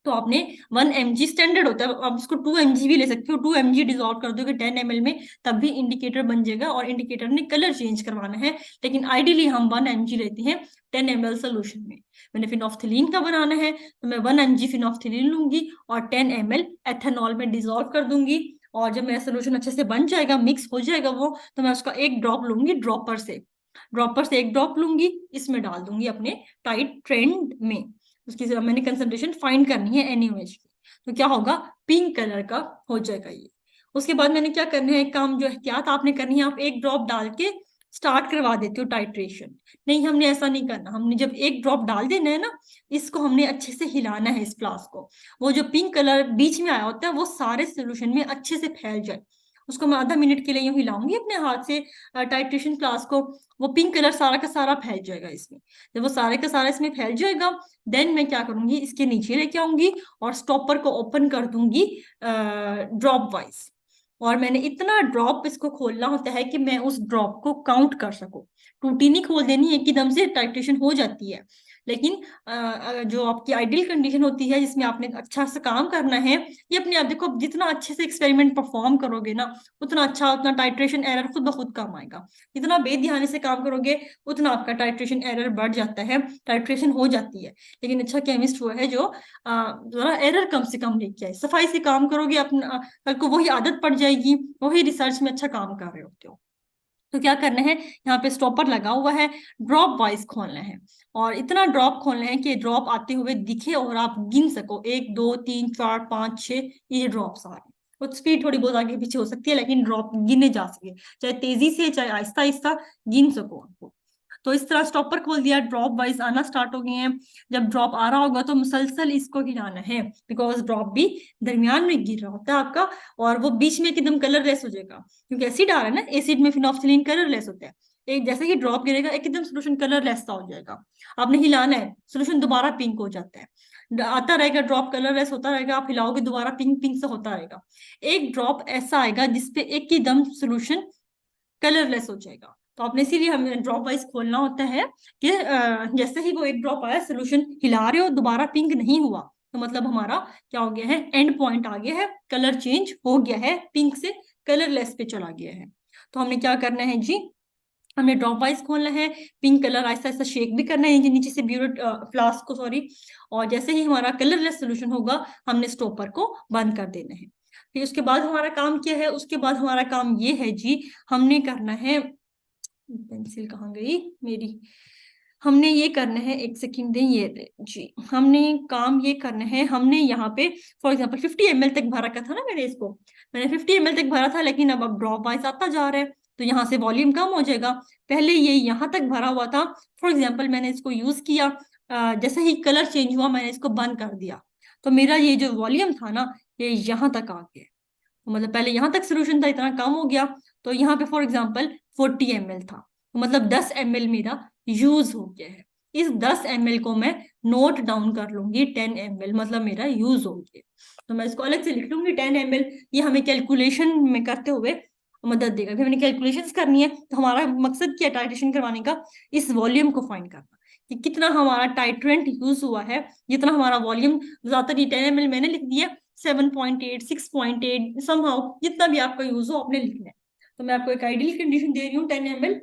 A: तो आपने 1 mg स्टैंडर्ड होता है, आप इसको 2 mg भी ले सकते हो, 2 mg डिजॉल्व कर दोगे 10 ml में, तब भी इंडिकेटर बन जाएगा। और इंडिकेटर ने कलर चेंज करवाना है, लेकिन आइडियली हम 1 mg लेते हैं 10 ml सोल्यूशन में। मैंने फिनोफ्थिलीन का बनाना है तो मैं 1 mg फिनोफ्थिलीन लूंगी और 10 ml एथेनॉल में डिजॉल्व कर दूंगी। और जब मेरा सोल्यूशन अच्छे से बन जाएगा, मिक्स हो जाएगा वो, तो मैं उसका एक ड्रॉप लूंगी, ड्रॉपर से एक ड्रॉप लूंगी, इसमें डाल दूंगी अपने टाइट ट्रेंड में। उसकी मैंने कंसंट्रेशन फाइंड करनी है NaOH की, तो क्या होगा, पिंक कलर का हो जाएगा ये। उसके बाद मैंने क्या करना है, एक काम जो एहतियात आपने करनी है, आप एक ड्रॉप डाल के स्टार्ट करवा देते हो टाइट्रेशन। नहीं, हमने ऐसा नहीं करना, हमने जब एक ड्रॉप डाल देना है ना, इसको हमने अच्छे से हिलाना है, इस फ्लास्क को। वो जो पिंक कलर बीच में आया होता है वो सारे सोल्यूशन में अच्छे से फैल जाए, उसको मैं आधा मिनट के लिए यूं हिलाऊंगी अपने हाथ से, टाइट्रेशन फ्लास्क को। वो पिंक कलर सारा का सारा फैल जाएगा इसमें। जब वो सारे का सारा इसमें फैल जाएगा, देन मैं क्या करूंगी, इसके नीचे लेके आऊंगी और स्टॉपर को ओपन कर दूंगी ड्रॉप वाइज। और मैंने इतना ड्रॉप इसको खोलना होता है कि मैं उस ड्रॉप को काउंट कर सकूं। टूटी नहीं खोल देनी है, एकदम से टाइट्रेशन हो जाती है। लेकिन जो आपकी आइडियल कंडीशन होती है जिसमें आपने अच्छा से काम करना है, ये अपने आप देखो, जितना अच्छे से एक्सपेरिमेंट परफॉर्म करोगे ना, उतना अच्छा, उतना टाइट्रेशन एरर खुद ब खुद कम आएगा। जितना बेध्यानी से काम करोगे उतना आपका टाइट्रेशन एरर बढ़ जाता है, टाइट्रेशन हो जाती है। लेकिन अच्छा केमिस्ट वो है जो जरा एरर कम से कम लेके आए, सफाई से काम करोगे, अपना कल को वही आदत पड़ जाएगी, वही रिसर्च में अच्छा काम कर रहे होते हो। तो क्या करना है, यहाँ पे स्टॉपर लगा हुआ है, ड्रॉप वाइज खोलना है। और इतना ड्रॉप खोलना है कि ड्रॉप आते हुए दिखे और आप गिन सको, 1 2 3 4 5 6, ये ड्रॉप्स आ रहे हैं। और स्पीड थोड़ी बहुत आगे पीछे हो सकती है, लेकिन ड्रॉप गिने जा सके, चाहे तेजी से चाहे आहिस्ता आहिस्ता गिन सको आपको। तो इस तरह स्टॉपर खोल दिया, ड्रॉप वाइज आना स्टार्ट हो गए हैं। जब ड्रॉप आ रहा होगा तो मुसलसल इसको हिलाना है, बिकॉज ड्रॉप भी दरमियान में गिर रहा होता है आपका, और वो बीच में एकदम कलरलेस हो जाएगा, क्योंकि एसिड आ रहा है ना, एसिड में फिनोल्फथालीन कलरलेस होता है। एक जैसे ही ड्रॉप गिरेगा एकदम सोल्यूशन कलरलेस सा हो जाएगा, आपने हिलाना है, सोल्यूशन दोबारा पिंक हो जाता है, आता रहेगा ड्रॉप, कलरलेस होता रहेगा, आप हिलाओगे दोबारा पिंक पिंक सा होता रहेगा। एक ड्रॉप ऐसा आएगा जिसपे एक ही दम सोल्यूशन कलरलेस हो जाएगा। तो आपने इसीलिए हमें ड्रॉप वाइज खोलना होता है कि जैसे ही वो एक ड्रॉप आया, सोल्यूशन हिला रहे हो, दोबारा पिंक नहीं हुआ, तो मतलब हमारा क्या हो गया है, एंड पॉइंट आ गया है, कलर चेंज हो गया है, पिंक से कलरलेस पे चला गया है। तो हमने क्या करना है जी, हमें ड्रॉप वाइज खोलना है, pink colour Aahista Aahista shake भी करना है नीचे से ब्यूरेट फ्लास्क को, सॉरी। और जैसे ही हमारा कलरलेस सोल्यूशन होगा, हमने स्टॉपर को बंद कर देना है। फिर उसके बाद हमारा काम क्या है, उसके बाद हमारा काम ये है जी, हमने करना है, पेंसिल कहाँ गई मेरी, हमने ये करना है, एक सेकंड दें, ये जी, हमने काम ये करना है, हमने यहाँ पे फॉर एग्जांपल 50 ml तक भरा का था ना मैंने इसको, मैंने 50 ml तक भरा था, लेकिन अब ड्रॉप वाइज आता जा रहा है, तो यहाँ से वॉल्यूम कम हो जाएगा। पहले ये यहाँ तक भरा हुआ था, फॉर एग्जाम्पल मैंने इसको यूज किया, जैसे ही कलर चेंज हुआ मैंने इसको बंद कर दिया, तो मेरा ये जो वॉल्यूम था ना, ये यहाँ तक आ गया। तो मतलब पहले यहाँ तक सोल्यूशन था, इतना कम हो गया, तो यहाँ पे फॉर एग्जाम्पल 40 ml था, तो मतलब 10 ml मेरा यूज हो गया है। इस 10 ml को मैं नोट डाउन कर लूंगी, 10 ml मतलब मेरा यूज हो गया। तो मैं इसको अलग से लिख लूंगी 10 ml। ये हमें कैलकुलेशन में करते हुए मदद देगा। फिर हमने कैलकुलेशंस करनी है, तो हमारा मकसद क्या है टाइट्रेशन करवाने का, इस वॉल्यूम को फाइंड करना कि कितना हमारा टाइट्रेंट यूज हुआ है, जितना हमारा वॉल्यूम। ज्यादातर ये 10 ml मैंने लिख दिया, 7.8 6.8 समहाउ जितना भी आपका यूज हो आपने लिखना है। तो मैं आपको एक आइडियल कंडीशन दे रही हूँ 10 ml,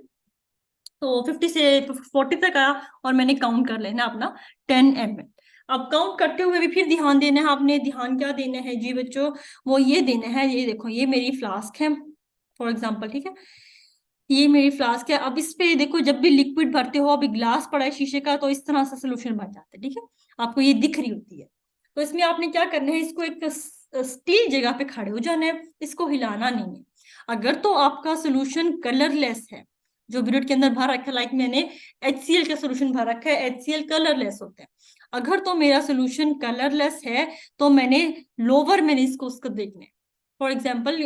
A: तो 50 से 40 तक आया और मैंने काउंट कर लेना अपना 10 ml। अब काउंट करते हुए भी फिर ध्यान देना है आपने। ध्यान क्या देना है जी बच्चों, वो ये देना है, ये देखो ये मेरी फ्लास्क है फॉर एग्जाम्पल, ठीक है, ये मेरी फ्लास्क है। अब इस पे देखो जब भी लिक्विड भरते हो, अभी ग्लास पड़ा है शीशे का, तो इस तरह से सोल्यूशन बन जाता है, ठीक है, आपको ये दिख रही होती है। तो इसमें आपने क्या करना है, इसको एक स्टील जगह पे खड़े हो जाना है, इसको हिलाना नहीं है। अगर तो आपका सोल्यूशन कलरलेस है, जो ब्रूट के अंदर भर रखा है, लाइक मैंने HCl का सोल्यूशन भर रखा है, HCl कलरलेस होता है। अगर तो मेरा सोल्यूशन कलरलेस है तो मैंने लोअर मेनिस्कस को देखना है। फॉर एग्जाम्पल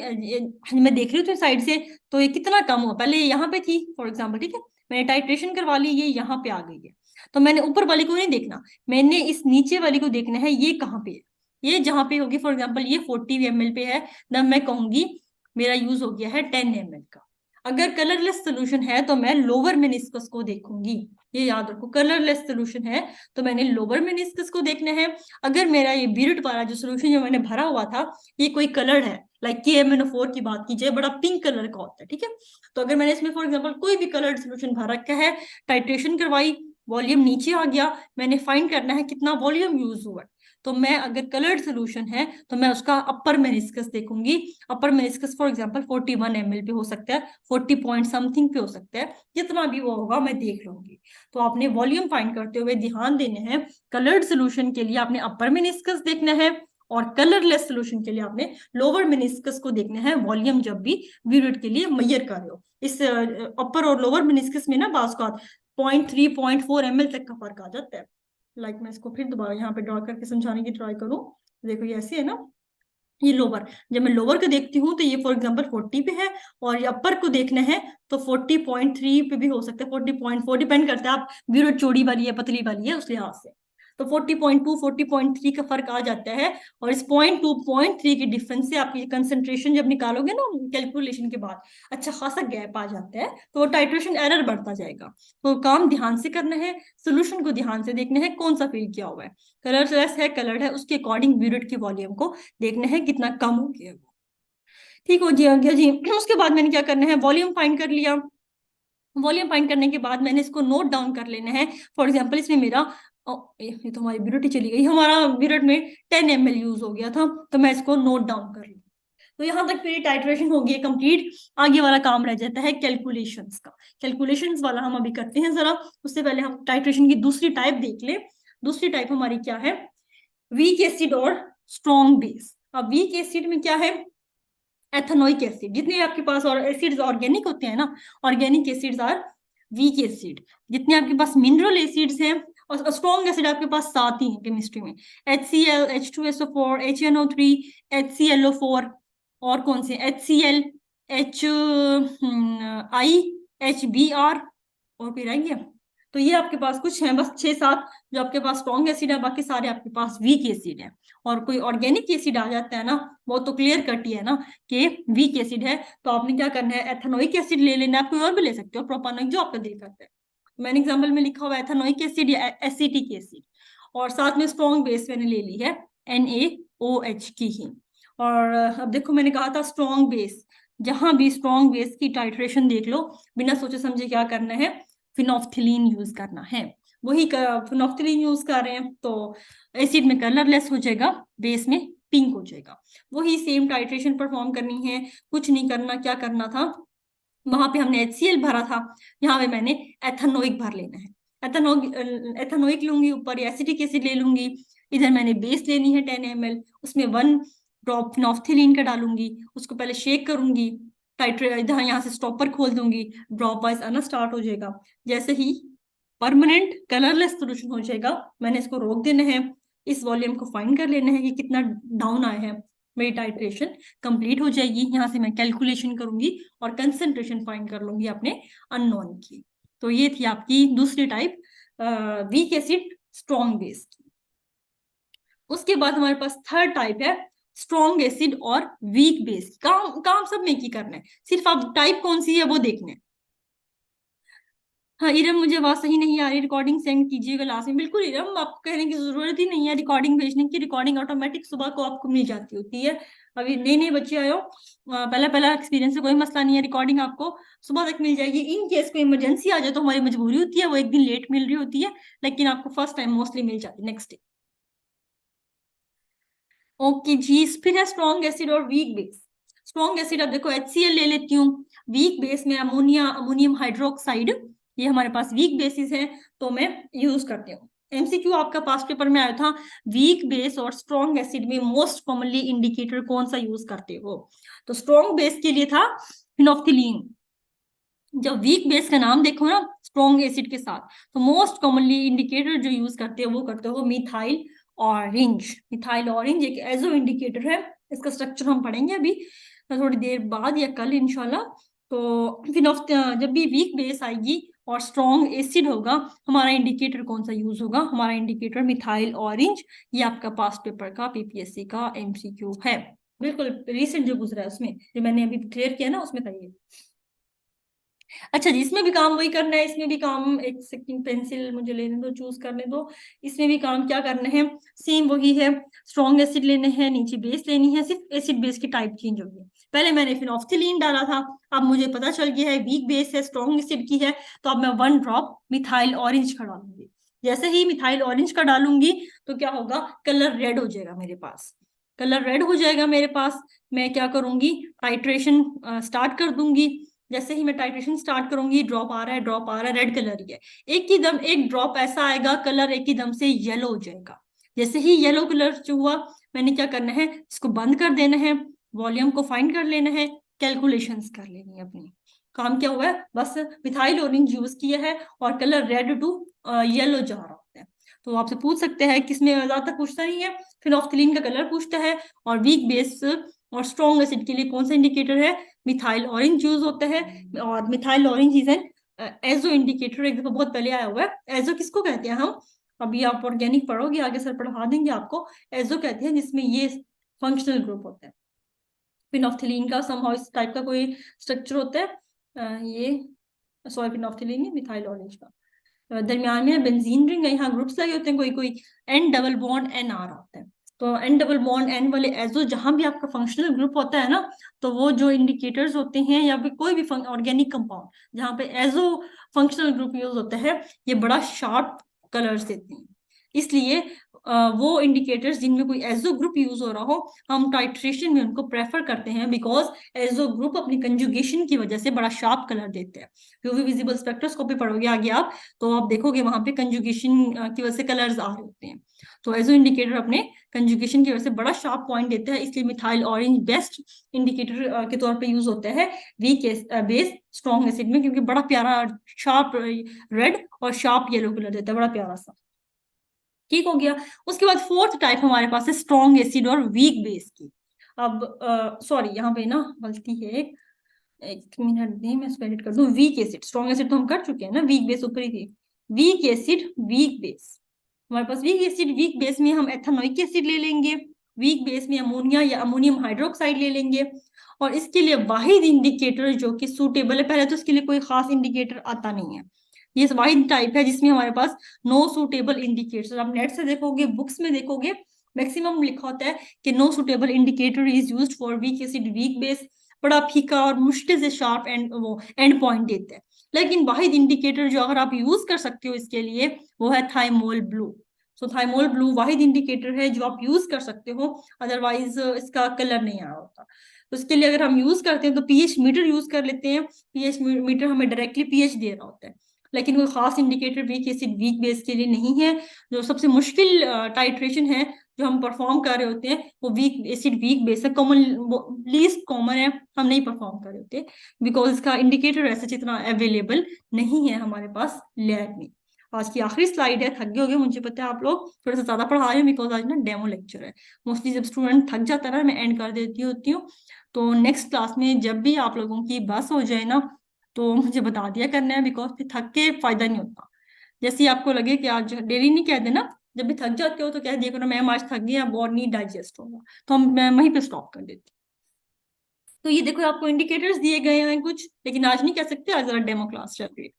A: मैं देख रही हूँ तो साइड से, तो ये कितना कम हुआ, पहले ये यहाँ पे थी फॉर एग्जाम्पल, ठीक है, मैंने टाइट्रेशन करवा ली, ये यहाँ पे आ गई है। तो मैंने ऊपर वाली को नहीं देखना, मैंने इस नीचे वाली को देखना है, ये कहाँ पे है। ये जहाँ पे होगी फॉर एग्जाम्पल ये 40 ml पे है, तब मैं कहूंगी मेरा यूज हो गया है 10 ml का। अगर कलरलेस सोल्यूशन है तो मैं लोअर मेनिस्कस को देखूंगी। ये याद रखो, कलरलेस सोल्यूशन है तो मैंने लोअर मेनिस्कस को देखना है। अगर मेरा ये बीरट वाला जो सोल्यूशन जो मैंने भरा हुआ था ये कोई कलर है, लाइक KMnO4 की बात कीजिए, बड़ा पिंक कलर का होता है, ठीक है, तो अगर मैंने इसमें फॉर एग्जाम्पल कोई भी कलर्ड सोल्यूशन भर रखा है, टाइट्रेशन करवाई, वॉल्यूम नीचे आ गया, मैंने फाइंड करना है कितना वॉल्यूम यूज हुआ है, तो मैं अगर कलर्ड सोल्यूशन है तो मैं उसका अपर मेनिस्कस देखूंगी। अपर मेनिस्कस फॉर एग्जांपल 41 ml पे हो सकता है, 40 पॉइंट समथिंग पे हो सकता है, जितना भी वो होगा मैं देख लूंगी। तो आपने वॉल्यूम फाइंड करते हुए ध्यान देने हैं, कलर्ड सोल्यूशन के लिए आपने अपर मेनिस्कस देखना है, और कलरलेस सोल्यूशन के लिए आपने लोअर मेनिस्कस को देखना है, वॉल्यूम जब भी ब्यूरेट के लिए मेजर कर रहे हो। इस अपर और लोअर मेनिस्कस में ना बास का 0.3 0.4 ml तक का फर्क आ जाता है। लाइक मैं इसको फिर दोबारा यहाँ पे ड्रॉ करके समझाने की ट्राई करूँ। देखो ये ऐसे है ना, ये लोअर, जब मैं लोअर को देखती हूँ तो ये फॉर एग्जांपल 40 पे है, और ये अपर को देखना है तो 40.3 पे भी हो सकता है, 40.4 डिपेंड करता है आप ब्यूरो चौड़ी वाली है पतली वाली है उस लिहाज से। तो 40.2 40.3 का फर्क आ जाता है, और इस 0.2 0.3 की डिफरेंस से आपकी कंसंट्रेशन जब निकालोगे ना कैलकुलेशन के बाद, अच्छा खासा गैप आ जाता है, तो वो टाइट्रेशन एरर बढ़ता जाएगा। तो काम ध्यान से करना है, सोल्यूशन को ध्यान से देखना है कौन सा फिल किया हुआ है, कलरलेस है कलर्ड है, उसके अकॉर्डिंग ब्यूरेट की वॉल्यूम को देखना है कितना कम हो गया वो। ठीक हो जी, आ गया जी। उसके बाद मैंने क्या करना है, वॉल्यूम फाइंड कर लिया। वॉल्यूम फाइंड करने के बाद मैंने इसको नोट डाउन कर लेना है। फॉर एग्जांपल इसमें मेरा ये तो हमारी ब्यूरेट ही चली गई, हमारा ब्यूरेट में 10 ml यूज हो गया था, तो मैं इसको नोट डाउन कर लूँ। तो यहाँ तक मेरी टाइट्रेशन हो गई कंप्लीट। आगे वाला काम रह जाता है कैलकुलेशंस का। कैलकुलेशंस वाला हम अभी करते हैं जरा, उससे पहले हम टाइट्रेशन की दूसरी टाइप देख ले। दूसरी टाइप हमारी क्या है, वीक एसिड और स्ट्रॉन्ग बेस। अब वीक एसिड में क्या है, एथेनोइक एसिड, जितने आपके पास और एसिड्स ऑर्गेनिक होते हैं ना, organic acids are weak acid. जितने आपके पास मिनरल एसिड्स हैं, और स्ट्रॉन्ग एसिड आपके पास 7 ही हैं केमिस्ट्री में, HCl H2SO4 HNO3 HClO4, और कौन से HCl HI HBr, और फिर आई है। तो ये आपके पास कुछ हैं, बस 6-7 जो आपके पास स्ट्रॉन्ग एसिड है, बाकी सारे आपके पास वीक एसिड है। और कोई ऑर्गेनिक एसिड आ जाता है ना, वो तो क्लियर कट ही है ना कि वीक एसिड है, तो आपने क्या करना है, एथेनोइक एसिड ले लेना है। आप कोई और भी ले सकते हो, प्रोपानोइक, जो आपका दिल करता है। मैंने एग्जाम्पल में लिखा हुआ है एथेनोइक एसिड या एसिटिक एसिड, और साथ में स्ट्रॉन्ग बेस मैंने ले ली है NaOH की ही। और अब देखो मैंने कहा था स्ट्रॉन्ग बेस, जहां भी स्ट्रॉन्ग बेस की टाइट्रेशन देख लो, बिना सोचे समझे क्या करना है, फिनोफ्थिलीन यूज करना है। वही फिनोफ्थिलीन यूज कर रहे हैं, तो एसिड में कलरलेस हो जाएगा, बेस में पिंक हो जाएगा। वही सेम टाइट्रेशन परफॉर्म करनी है, कुछ नहीं करना। क्या करना था, वहां पे हमने HCl भरा था, यहाँ पे मैंने एथेनोइक भर लेना है। एथेनोइक लूंगी, ऊपर एसिटिक एसिड ले लूंगी, इधर मैंने बेस लेनी है 10 ml, उसमें 1 ड्रॉप फिनोफ्थिलीन का डालूंगी, उसको पहले शेक करूंगी, टाइट्रेट इधर यहाँ से स्टॉपर खोल दूंगी, ड्रॉप वाइज आना स्टार्ट हो जाएगा। जैसे ही परमानेंट कलरलेस सोल्यूशन हो जाएगा, मैंने इसको रोक देना है, इस वॉल्यूम को फाइंड कर लेना है कि कितना डाउन आया है, मेरी टाइट्रेशन कंप्लीट हो जाएगी। यहाँ से मैं कैलकुलेशन करूंगी और कंसंट्रेशन फाइंड कर लूंगी अपने अननोन की। तो ये थी आपकी दूसरी type, weak acid strong base की। उसके बाद हमारे पास थर्ड टाइप है स्ट्रॉन्ग एसिड और वीक बेस। काम काम सब में ही करना है, सिर्फ आप टाइप कौन सी है वो देखना है। हाँ इरम, मुझे आवाज सही नहीं आ रही, रिकॉर्डिंग सेंड कीजिएगा लास्ट में। बिल्कुल इरम, आपको कहने की जरूरत ही नहीं है रिकॉर्डिंग भेजने की, रिकॉर्डिंग ऑटोमेटिक सुबह को आपको मिल जाती होती है। अभी नए नए बच्चे आए हो, पहला पहला एक्सपीरियंस है, कोई मसला नहीं है, रिकॉर्डिंग आपको सुबह तक मिल जाएगी। इन केस कोई इमरजेंसी आ जाए तो हमारी मजबूरी होती है, वो एक दिन लेट मिल रही होती है, लेकिन आपको फर्स्ट टाइम मोस्टली मिल जाती है नेक्स्ट डे। ओके जी, फिर है स्ट्रॉन्ग एसिड और वीक बेस। स्ट्रॉन्ग एसिड, अब देखो HCl ले लेती हूँ। वीक बेस में अमोनिया, अमोनियम हाइड्रोक्साइड, ये हमारे पास वीक बेसिस है, तो मैं यूज करती हूँ। MCQ आपका पास्ट पेपर में आया था, वीक बेस और स्ट्रॉन्ग एसिड में मोस्ट कॉमनली इंडिकेटर कौन सा यूज करते हो? तो स्ट्रॉन्ग बेस के लिए था फिनोफ्थिलीन। जब वीक बेस का नाम देखो ना स्ट्रॉन्ग एसिड के साथ, तो मोस्ट कॉमनली इंडिकेटर जो यूज करते हो वो करते हो मिथाइल ऑरेंज। मिथाइल ऑरेंज एक एजो इंडिकेटर है, इसका स्ट्रक्चर हम पढ़ेंगे अभी थोड़ी देर बाद या कल इंशाल्लाह। तो जब भी वीक बेस आएगी और स्ट्रॉन्ग एसिड होगा, हमारा इंडिकेटर कौन सा यूज होगा? हमारा इंडिकेटर मिथाइल ऑरेंज। ये आपका पास्ट पेपर का PPSC का MCQ है, बिल्कुल रिसेंट जो गुजरा है उसमें, जो मैंने अभी क्लियर किया ना उसमें था ये। अच्छा जी, इसमें भी काम वही करना है, इसमें भी काम, एक सेकंड पेंसिल मुझे लेने दो, चूज करने दो। इसमें भी काम क्या करना है? सेम वही है, स्ट्रॉन्ग एसिड लेने हैं, नीचे बेस लेनी है, सिर्फ एसिड बेस की टाइप चेंज होगी। पहले मैंने फिनोफ्थिलीन डाला था, अब मुझे पता चल गया है वीक बेस है, स्ट्रॉन्ग एसिड की है, तो अब मैं 1 ड्रॉप मिथाइल ऑरेंज का डालूंगी। जैसे ही मिथाइल ऑरेंज का डालूंगी तो क्या होगा? कलर रेड हो जाएगा मेरे पास, कलर रेड हो जाएगा मेरे पास। मैं क्या करूंगी? टाइट्रेशन स्टार्ट कर दूंगी। जैसे ही मैं टाइट्रेशन स्टार्ट करूंगी, ड्रॉप आ रहा है, ड्रॉप आ रहा है, रेड कलर ही है, एक ही दम एक ड्रॉप ऐसा आएगा, कलर एक ही दम से येलो हो जाएगा। जैसे ही येलो कलर जो हुआ, मैंने क्या करना है? इसको बंद कर देना है, वॉल्यूम को फाइंड कर लेना है, कैलकुलेशंस कर लेनी है अपनी। काम क्या हुआ है? बस मिथाइल ऑरेंज यूज किया है और कलर रेड टू येलो जा रहा होता है। तो आपसे पूछ सकते हैं, किसमें ज्यादातर पूछता नहीं है, फिनोफ्थिलीन का कलर पूछता है, और वीक बेस और स्ट्रॉन्ग एसिड के लिए कौन सा इंडिकेटर है? मिथाइल ऑरेंज यूज होता है। और methyl orange is an azo indicator, एक दफा बहुत पहले आया हुआ है। एजो किसको कहते हैं हम? अभी आप ऑर्गेनिक पढ़ोगे, आगे सर पढ़ा देंगे आपको। एजो कहते हैं जिसमें ये फंक्शनल ग्रुप होता है। फिनोफ्थिलीन का समहाउ इस टाइप का कोई स्ट्रक्चर होता है, ये सॉरी फिनोफ्थिलीन नहीं, मिथाइल ऑरेंज का। दरमियान में बेंजीन रिंग है, यहाँ ग्रुप्स लगे होते हैं, कोई कोई N डबल बॉन्ड N आ रहा होता है। तो N डबल बॉन्ड N वाले एजो जहां भी आपका फंक्शनल ग्रुप होता है ना, तो वो जो इंडिकेटर्स होते हैं या फिर कोई भी ऑर्गेनिक कंपाउंड जहाँ पे एजो फंक्शनल ग्रुप यूज होता है, ये बड़ा शार्प कलर्स देते हैं। इसलिए वो इंडिकेटर्स जिनमें कोई एजो ग्रुप यूज हो रहा हो, हम टाइट्रेशन में उनको प्रेफर करते हैं, बिकॉज एजो ग्रुप अपनी कंजुगेशन की वजह से बड़ा शार्प कलर देते हैं। यूवी विजिबल स्पेक्ट्रोस्कोपी पढ़ोगे आगे आप, तो आप देखोगे वहां पे कंजुगेशन की वजह से कलर्स आ रहे होते हैं। तो एजो इंडिकेटर अपने कंजुगेशन की वजह से बड़ा शार्प पॉइंट देता है, इसलिए मिथाइल ऑरेंज बेस्ट इंडिकेटर के तौर पे यूज होता है वीक बेस स्ट्रॉन्ग एसिड में, क्योंकि बड़ा प्यारा शार्प रेड और शार्प येलो कलर देता है, बड़ा प्यारा सा। ठीक हो गया। उसके बाद फोर्थ टाइप हमारे पास है स्ट्रॉन्ग एसिड और वीक बेस की। अब सॉरी यहाँ पे ना गलती है, एक मिनट दे मैं इसको एडिट कर दूं। वीक एसिड, स्ट्रॉन्ग एसिड तो हम कर चुके हैं ना, वीक बेस ऊपर ही थी। वीक एसिड वीक बेस, हमारे पास वीक एसिड वीक बेस में हम एथेनोइक एसिड ले लेंगे, वीक बेस में अमोनिया या अमोनियम हाइड्रोक्साइड ले लेंगे। और इसके लिए वाहिद इंडिकेटर जो कि सूटेबल है, पहले तो इसके लिए कोई खास इंडिकेटर आता नहीं है, ये वाहिद टाइप है जिसमें हमारे पास नो सूटेबल इंडिकेटर। आप नेट से देखोगे, बुक्स में देखोगे, मैक्सिमम लिखा होता है कि no suitable indicator is used for weak acid weak base. बड़ा फीका और मुश्किल से शार्प एंड वो एंड पॉइंट देते हैं। लेकिन वाहिद इंडिकेटर जो अगर आप यूज कर सकते हो इसके लिए, वो है थाइमोल ब्लू। सो थाइमोल ब्लू वाहिद इंडिकेटर है जो आप यूज कर सकते हो, अदरवाइज इसका कलर नहीं आ रहा होता। तो इसके लिए अगर हम यूज करते हैं तो पीएच मीटर यूज कर लेते हैं, पीएच मीटर हमें डायरेक्टली पीएच दे रहा होता है। लेकिन कोई खास indicator week acid weak base के लिए नहीं है। जो सबसे मुश्किल टाइट्रेशन है जो हम परफॉर्म कर रहे होते हैं, वो वीक एसिड वीक बेस है, कॉमन लीस्ट कॉमन है, हम नहीं परफॉर्म कर रहे होते, बिकॉज इसका इंडिकेटर ऐसे जितना अवेलेबल नहीं है हमारे पास लैब में। आज की आखिरी स्लाइड है, थक गए होगे मुझे पता है, आप लोग थोड़ा सा ज्यादा पढ़ा रहे हो बिकॉज आज ना डेमो लेक्चर है। मोस्टली जब स्टूडेंट थक जाता है ना, मैं एंड कर देती होती हूँ। तो नेक्स्ट क्लास में जब भी आप लोगों की बस हो जाए ना, तो मुझे बता दिया करना है, बिकॉज फिर थक के फायदा नहीं होता। जैसे ही आपको लगे कि आज डेली नहीं कह देना, जब भी थक जाते हो तो कह दिया करो मैम आज थक गई, अब और नहीं डाइजेस्ट होगा, तो हम मैं वहीं पे स्टॉप कर देती हूँ। तो ये देखो आपको इंडिकेटर्स दिए गए हैं कुछ, लेकिन आज नहीं कह सकते, आज जरा डेमो क्लास चल रही है।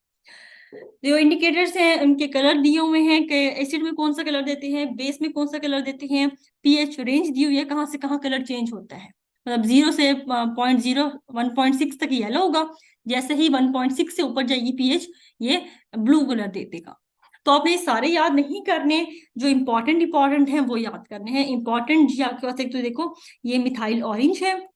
A: जो इंडिकेटर्स हैं उनके कलर दिए हुए हैं कि एसिड में कौन सा कलर देते हैं, बेस में कौन सा कलर देते हैं, पीएच रेंज दी हुई है कहाँ से कहाँ कलर चेंज होता है। मतलब 0 से 0.0 1.6 तक येलो होगा, जैसे ही 1.6 से ऊपर जाएगी पीएच ये ब्लू कलर दे देगा। तो आपने ये सारे याद नहीं करने, जो इंपॉर्टेंट इंपॉर्टेंट है वो याद करने हैं। इंपॉर्टेंट जी आपके पास एक तो देखो ये मिथाइल ऑरेंज है,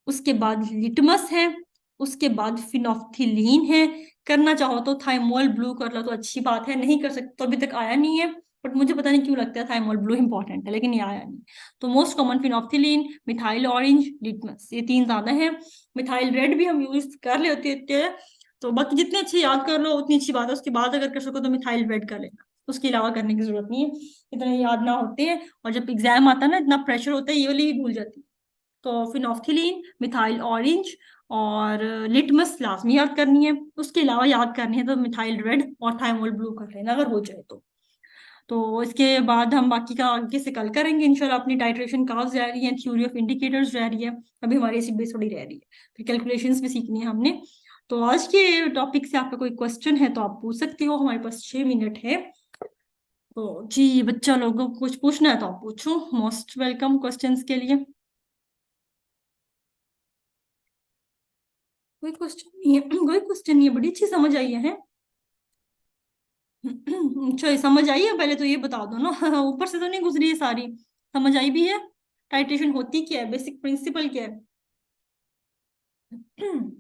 A: उसके बाद लिटमस है, उसके बाद फिनोफ्थिलीन है। करना चाहो तो थाइमोल ब्लू कर लो तो अच्छी बात है, नहीं कर सकते तो अभी तक आया नहीं है, बट मुझे पता नहीं क्यों लगता है थाइमोल ब्लू इंपॉर्टेंट है, लेकिन ये आया नहीं। तो most common phenolphthalein, methyl orange, litmus, ये तीन ज्यादा है। मिथाइल रेड भी हम यूज कर लेते हैं, तो बाकी जितने अच्छे याद कर लो उतनी अच्छी बात है। उसके बाद अगर कर सको तो मिथाइल रेड कर लेना, उसके अलावा करने की जरूरत नहीं है, इतने याद ना होते हैं। और जब एग्जाम आता है ना इतना प्रेशर होता है, ये वाली भी भूल जाती है। तो फिनोफ्थिलीन, मिथाइल ऑरेंज और लिटमस लाजमी याद करनी है। उसके अलावा याद करनी है तो मिथाइल रेड और थाइमोल ब्लू कर लेना अगर हो जाए तो इसके बाद हम बाकी का आगे से कल करेंगे इंशाल्लाह। अपनी टाइट्रेशन काव्स जा रही है, थ्योरी ऑफ इंडिकेटर्स जा रही है, अभी हमारी ऐसी बेस थोड़ी रह रही है, फिर कैलकुलेशंस भी सीखनी है हमने। तो आज के टॉपिक से आपका कोई क्वेश्चन है तो आप पूछ सकते हो, हमारे पास 6 मिनट है। तो जी बच्चा लोगों को कुछ पूछना है तो आप पूछो, मोस्ट वेलकम क्वेश्चंस के लिए। कोई क्वेश्चन नहीं है, कोई क्वेश्चन नहीं है, बड़ी अच्छी समझ आई है। अच्छा ये समझ आई है, पहले तो ये बता दो ना ऊपर से तो नहीं गुजरी है सारी, समझ आई भी है। टाइट्रेशन होती क्या है, बेसिक प्रिंसिपल क्या है? हम्म।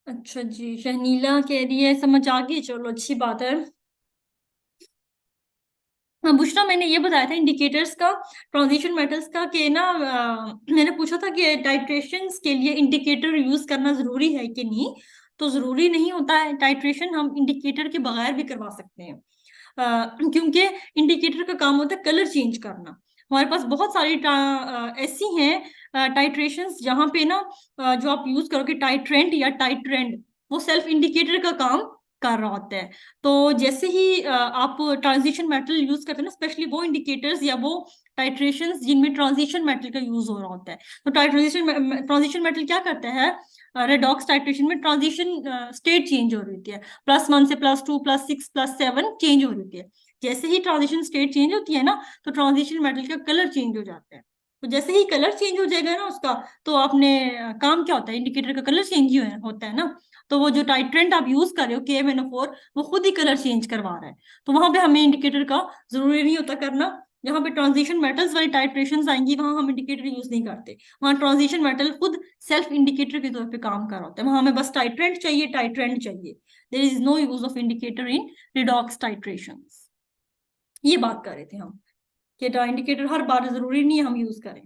A: अच्छा जी, शहनीला कह रही है समझ आ गई, चलो अच्छी बात है। हाँ बुशरा, मैंने ये बताया था इंडिकेटर्स का, ट्रांजिशन मेटल्स का, कि ना मैंने पूछा था कि टाइट्रेशंस के लिए इंडिकेटर यूज करना जरूरी है कि नहीं। तो जरूरी नहीं होता है, टाइट्रेशन हम इंडिकेटर के बगैर भी करवा सकते हैं। क्योंकि इंडिकेटर का काम होता है कलर चेंज करना। हमारे पास बहुत सारी ऐसी हैं टाइट्रेशंस जहाँ पे ना जो आप यूज करोगे टाइट्रेंड या टाइट्रेंड, वो सेल्फ इंडिकेटर का काम कर रहा होता है। तो जैसे ही आप ट्रांजिशन मेटल यूज करते हैं ना, स्पेशली वो इंडिकेटर्स या वो टाइट्रेशंस जिनमें ट्रांजिशन मेटल का यूज हो रहा होता है, तो ट्रांजिशन मेटल क्या करता है, रेडॉक्स टाइट्रेशन में ट्रांजिशन स्टेट चेंज हो रही होती है, +1 से +2 +6 +7 चेंज हो रही होती है। जैसे ही ट्रांजिशन स्टेट चेंज होती है ना, तो ट्रांजिशन मेटल का कलर चेंज हो जाता है। तो जैसे ही कलर चेंज हो जाएगा ना उसका, तो आपने काम क्या होता है, इंडिकेटर का कलर चेंज ही होता है ना। तो वो जो टाइट्रेंट आप यूज कर रहे हो KMnO4, वो खुद ही कलर चेंज करवा रहा है। तो वहां पे हमें इंडिकेटर का जरूरी नहीं होता करना। जहाँ पे ट्रांजिशन मेटल्स वाली टाइट्रेशन आएंगी वहां हम इंडिकेटर यूज नहीं करते, वहां ट्रांजिशन मेटल खुद सेल्फ इंडिकेटर के तौर पे काम कर रहा होता है, वहां हमें बस टाइट्रेंट चाहिए, टाइट्रेंड चाहिए। There is no use of indicator in redox titration. ये बात कर रहे थे हम कि इंडिकेटर हर बार जरूरी नहीं है हम यूज करें।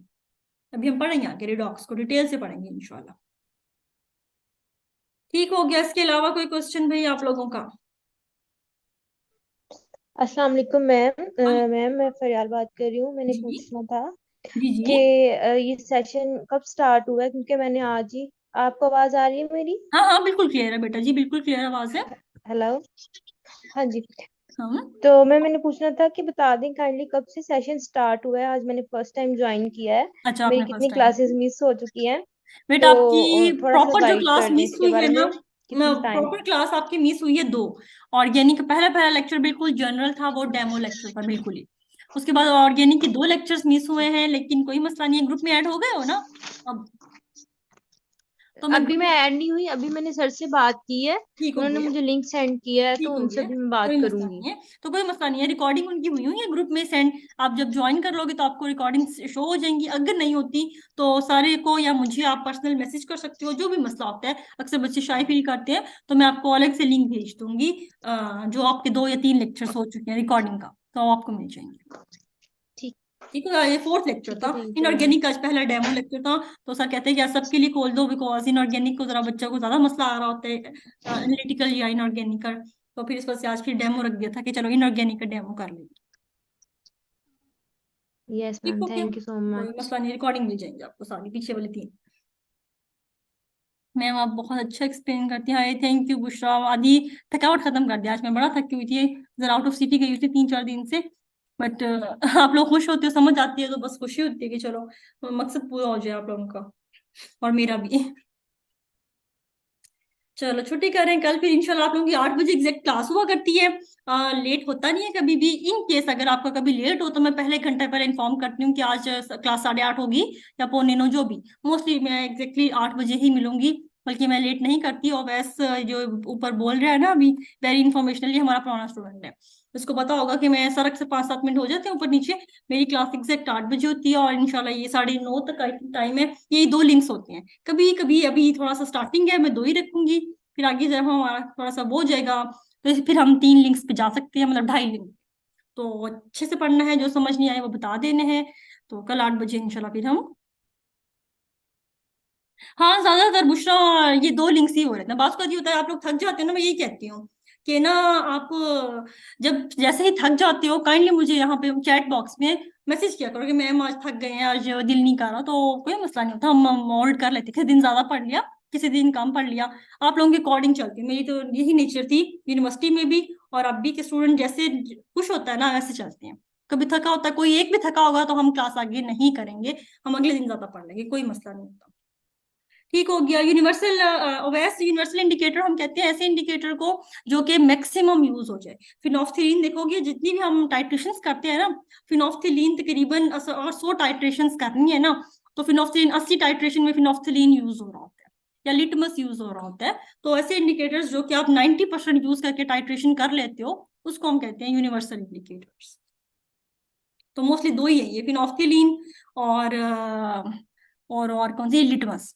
A: अभी हम पढ़ेंगे आगे रिडॉक्स को, डिटेल से पढ़ेंगे इंशाल्लाह। ठीक हो गया, इसके अलावा कोई क्वेश्चन भाई आप लोगों का?
B: अस्सलाम वालेकुम मैम।
A: हाँ
B: मैम मैं फरियाल बात कर रही हूँ। मैंने
A: जी
B: पूछना था
A: जी जी।
B: कि ये सेशन कब स्टार्ट हुआ है, क्योंकि मैंने आज ही। आपको आवाज आ रही है मेरी?
A: हाँ हाँ बिल्कुल क्लियर है बेटा जी, बिल्कुल क्लियर आवाज है।
B: हेलो। हाँ जी।
A: हाँ
B: तो मैंने पूछना था कि बता दें काइंडली कब से सेशन स्टार्ट हुआ है। आज मैंने फर्स्ट टाइम ज्वाइन किया है।
A: अच्छा,
B: मेरी
A: आपने फर्स्ट
B: कितनी
A: टाइम?
B: क्लासेस मिस हो चुकी हैं।
A: बेटा आपकी
B: तो थोड़ा सा
A: प्रॉपर जो
B: गाइड
A: क्लास
B: कर दें
A: मिस
B: इसके
A: हुई है
B: बारे
A: ना,
B: में। कितनी टाइम?
A: प्रॉपर क्लास आपकी मिस हुई है दो। ऑर्गेनिक का पहला पहला लेक्चर बिल्कुल जनरल था, वो डेमो लेक्चर था बिल्कुल ही। उसके बाद ऑर्गेनिक के 2 लेक्चर्स मिस हुए हैं, लेकिन कोई मसला नहीं है, ग्रुप में ऐड हो गए हो ना अब? तो मैं
B: अभी मैं
A: ग्रुप,
B: ऐड नहीं हुई। अभी मैंने सर से बात की है।
A: ठीक हो
B: उन्होंने
A: गया,
B: मुझे लिंक सेंड किया है, तो
A: ठीक हो
B: उनसे
A: गया,
B: भी मैं
A: कोई
B: बात
A: मसला
B: करूंगी।
A: नहीं है। तो कोई मसला नहीं है, रिकॉर्डिंग उनकी हुई हुई है ग्रुप में सेंड। आप जब ज्वाइन कर लोगे तो आपको रिकॉर्डिंग शो हो जाएंगी, अगर नहीं होती तो सारे को या मुझे आप पर्सनल मैसेज कर सकते हो, जो भी मसला होता है। अक्सर बच्चे शाय फील करते हैं, तो मैं आपको अलग से लिंक भेज दूंगी, जो आपके 2 या 3 लेक्चर्स हो चुके हैं रिकॉर्डिंग का, तो आपको मिल जाएंगे।
B: ठीक।
A: ठीक है, ये 4th लेक्चर
B: ठीक है,
A: था।
B: Thank you ma'am.
A: इनऑर्गेनिक का आज पहला डेमो लेक्चर था। तो सर कहते हैं कि आज सबके लिए खोल दो, बिकॉज इनऑर्गेनिक को जरा बच्चों को ज्यादा मसला आ रहा होता है, एनालिटिकल या इनऑर्गेनिक का। तो फिर इस वजह से आज फिर डेमो रख दिया था कि चलो इनऑर्गेनिक का डेमो कर लेंगे।
B: यस
A: ठीक
B: मैम,
A: हो गया,
B: थैंक यू सो
A: कोई
B: मच।
A: मसला नहीं, रिकॉर्डिंग मिल जाएंगे आपको सारी पीछे वाली 3। मैम आप बहुत अच्छा एक्सप्लेन करती हैं, थैंक यू बुशरा। आधी थकावट खत्म कर दिया, आज मैं बड़ा थकी हुई थी, जरा आउट ऑफ सिटी गई हुई थी 3-4 दिन से। बट आप लोग खुश होते हो, समझ आती है, तो बस खुशी होती है कि चलो मकसद पूरा हो जाए आप लोगों का और मेरा भी। चलो छुट्टी करें, कल फिर इंशाल्लाह आप लोगों की 8 बजे एग्जैक्ट क्लास हुआ करती है। लेट होता नहीं है कभी भी। इन केस अगर आपका कभी लेट हो तो मैं पहले 1 घंटे पहले इन्फॉर्म करती हूँ कि आज क्लास 8:30 होगी या पौने 9, जो भी। मोस्टली मैं एग्जैक्टली 8 बजे ही मिलूंगी, बल्कि मैं लेट नहीं करती। और वैसे जो ऊपर बोल रहा है ना अभी, वेरी इन्फॉर्मेशनली हमारा पुराना स्टूडेंट है, उसको पता होगा कि मैं सड़क से 5-7 मिनट हो जाते हैं ऊपर नीचे। मेरी क्लास एग्जैक्ट 8 बजे होती है, और इंशाल्लाह ये 9:30 तक का टाइम है। यही 2 लिंक्स होती हैं, कभी कभी अभी थोड़ा सा स्टार्टिंग है, मैं 2 ही रखूंगी। फिर आगे जब हमारा थोड़ा सा वो हो जाएगा, तो फिर हम 3 लिंक्स पे जा सकते हैं, मतलब 2.5 लिंक। तो अच्छे से पढ़ना है, जो समझ नहीं आए वो बता देने हैं। तो कल 8 बजे इंशाल्लाह फिर हम। हाँ ज्यादातर बुशरा ये 2 लिंक्स ही हो रहे थे। बात का ये होता है, आप लोग थक जाते हो ना, मैं यही कहती हूँ कि ना, आप जब जैसे ही थक जाते हो काइंडली मुझे यहाँ पे चैट बॉक्स में मैसेज किया करो कि मैम आज थक गए हैं, आज दिल नहीं कर रहा, तो कोई मसला नहीं होता, हम मोल्ड कर लेते। किसी दिन ज्यादा पढ़ लिया, किसी दिन कम पढ़ लिया, आप लोगों की अकॉर्डिंग चलती है। मेरी तो यही नेचर थी यूनिवर्सिटी में भी, और अब भी, के स्टूडेंट जैसे खुश होता है ना वैसे चलते हैं। कभी थका होता है, कोई एक भी थका होगा तो हम क्लास आगे नहीं करेंगे, हम अगले दिन ज्यादा पढ़ लेंगे, कोई मसला नहीं होता। ठीक हो गया। यूनिवर्सल ओवेस यूनिवर्सल इंडिकेटर हम कहते हैं ऐसे इंडिकेटर को जो कि मैक्सिमम यूज हो जाए। फिनोफ्थिलीन देखोगे, जितनी भी हम टाइट्रेशंस करते हैं ना, फिनोफ्थिलीन तकरीबन और 100 टाइट्रेशंस करनी है ना, तो फिनोफ्थिलीन 80 टाइट्रेशन में फिनोफ्थिलीन यूज हो रहा होता है, या लिटमस यूज हो रहा होता है। तो ऐसे इंडिकेटर्स जो कि आप 90% यूज करके टाइट्रेशन कर लेते हो, उसको हम कहते हैं यूनिवर्सल इंडिकेटर्स। तो मोस्टली 2 ही है ये, फिनोफ्थिलीन और और कौन सी, लिटमस।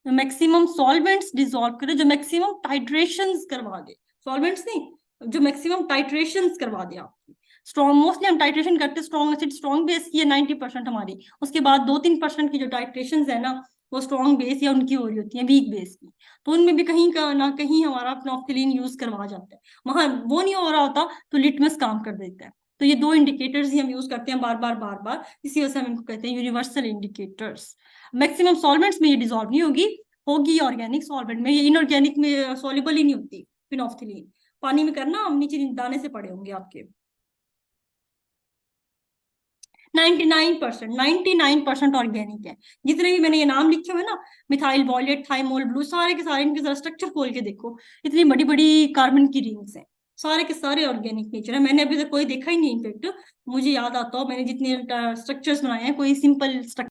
A: मैक्सिमम सॉल्वेंट्स डिसॉल्व करे, जो मैक्सिमम टाइट्रेशंस करवा दे। सॉल्वेंट्स नहीं, जो मैक्सिमम टाइट्रेशंस करवा दे आपकी। स्ट्रॉन्ग मोस्टली हम टाइट्रेशन करते, स्ट्रॉन्ग एसिड स्ट्रॉन्ग बेस की है 90% हमारी, उसके बाद 2-3% की जो टाइट्रेशन है ना, वो स्ट्रॉन्ग बेस या उनकी हो रही होती है वीक बेस की। तो उनमें भी कहीं का ना कहीं हमारा फिनोफ्थिलीन यूज करवा जाता है। वहां वो नहीं हो रहा होता तो लिटमस काम कर देता है। तो ये 2 इंडिकेटर्स ही हम यूज करते हैं बार बार बार बार, इसी वजह से हम इनको कहते हैं यूनिवर्सल इंडिकेटर्स। मैक्सिमम सॉल्वेंट्स में ये डिसॉल्व नहीं होगी, होगी ऑर्गेनिक सॉल्वेंट में, ये इनऑर्गेनिक में सॉल्युबल ही नहीं होती फिनोफ्थिलीन। पानी में करना, हम नीचे दाने से पड़े होंगे आपके। 99% ऑर्गेनिक है। जितने भी मैंने ये नाम लिखे हुए ना, मिथाइल वॉलेट, थाइमोल ब्लू, सारे के सारे इनके जरा स्ट्रक्चर खोल के देखो, इतनी बड़ी बड़ी कार्बन की रिंग्स हैं, सारे के सारे ऑर्गेनिक नेचर है। मैंने अभी तक कोई देखा ही नहीं, इनफेक्ट मुझे याद आता हो मैंने जितने स्ट्रक्चर्स बनाए हैं, कोई सिंपल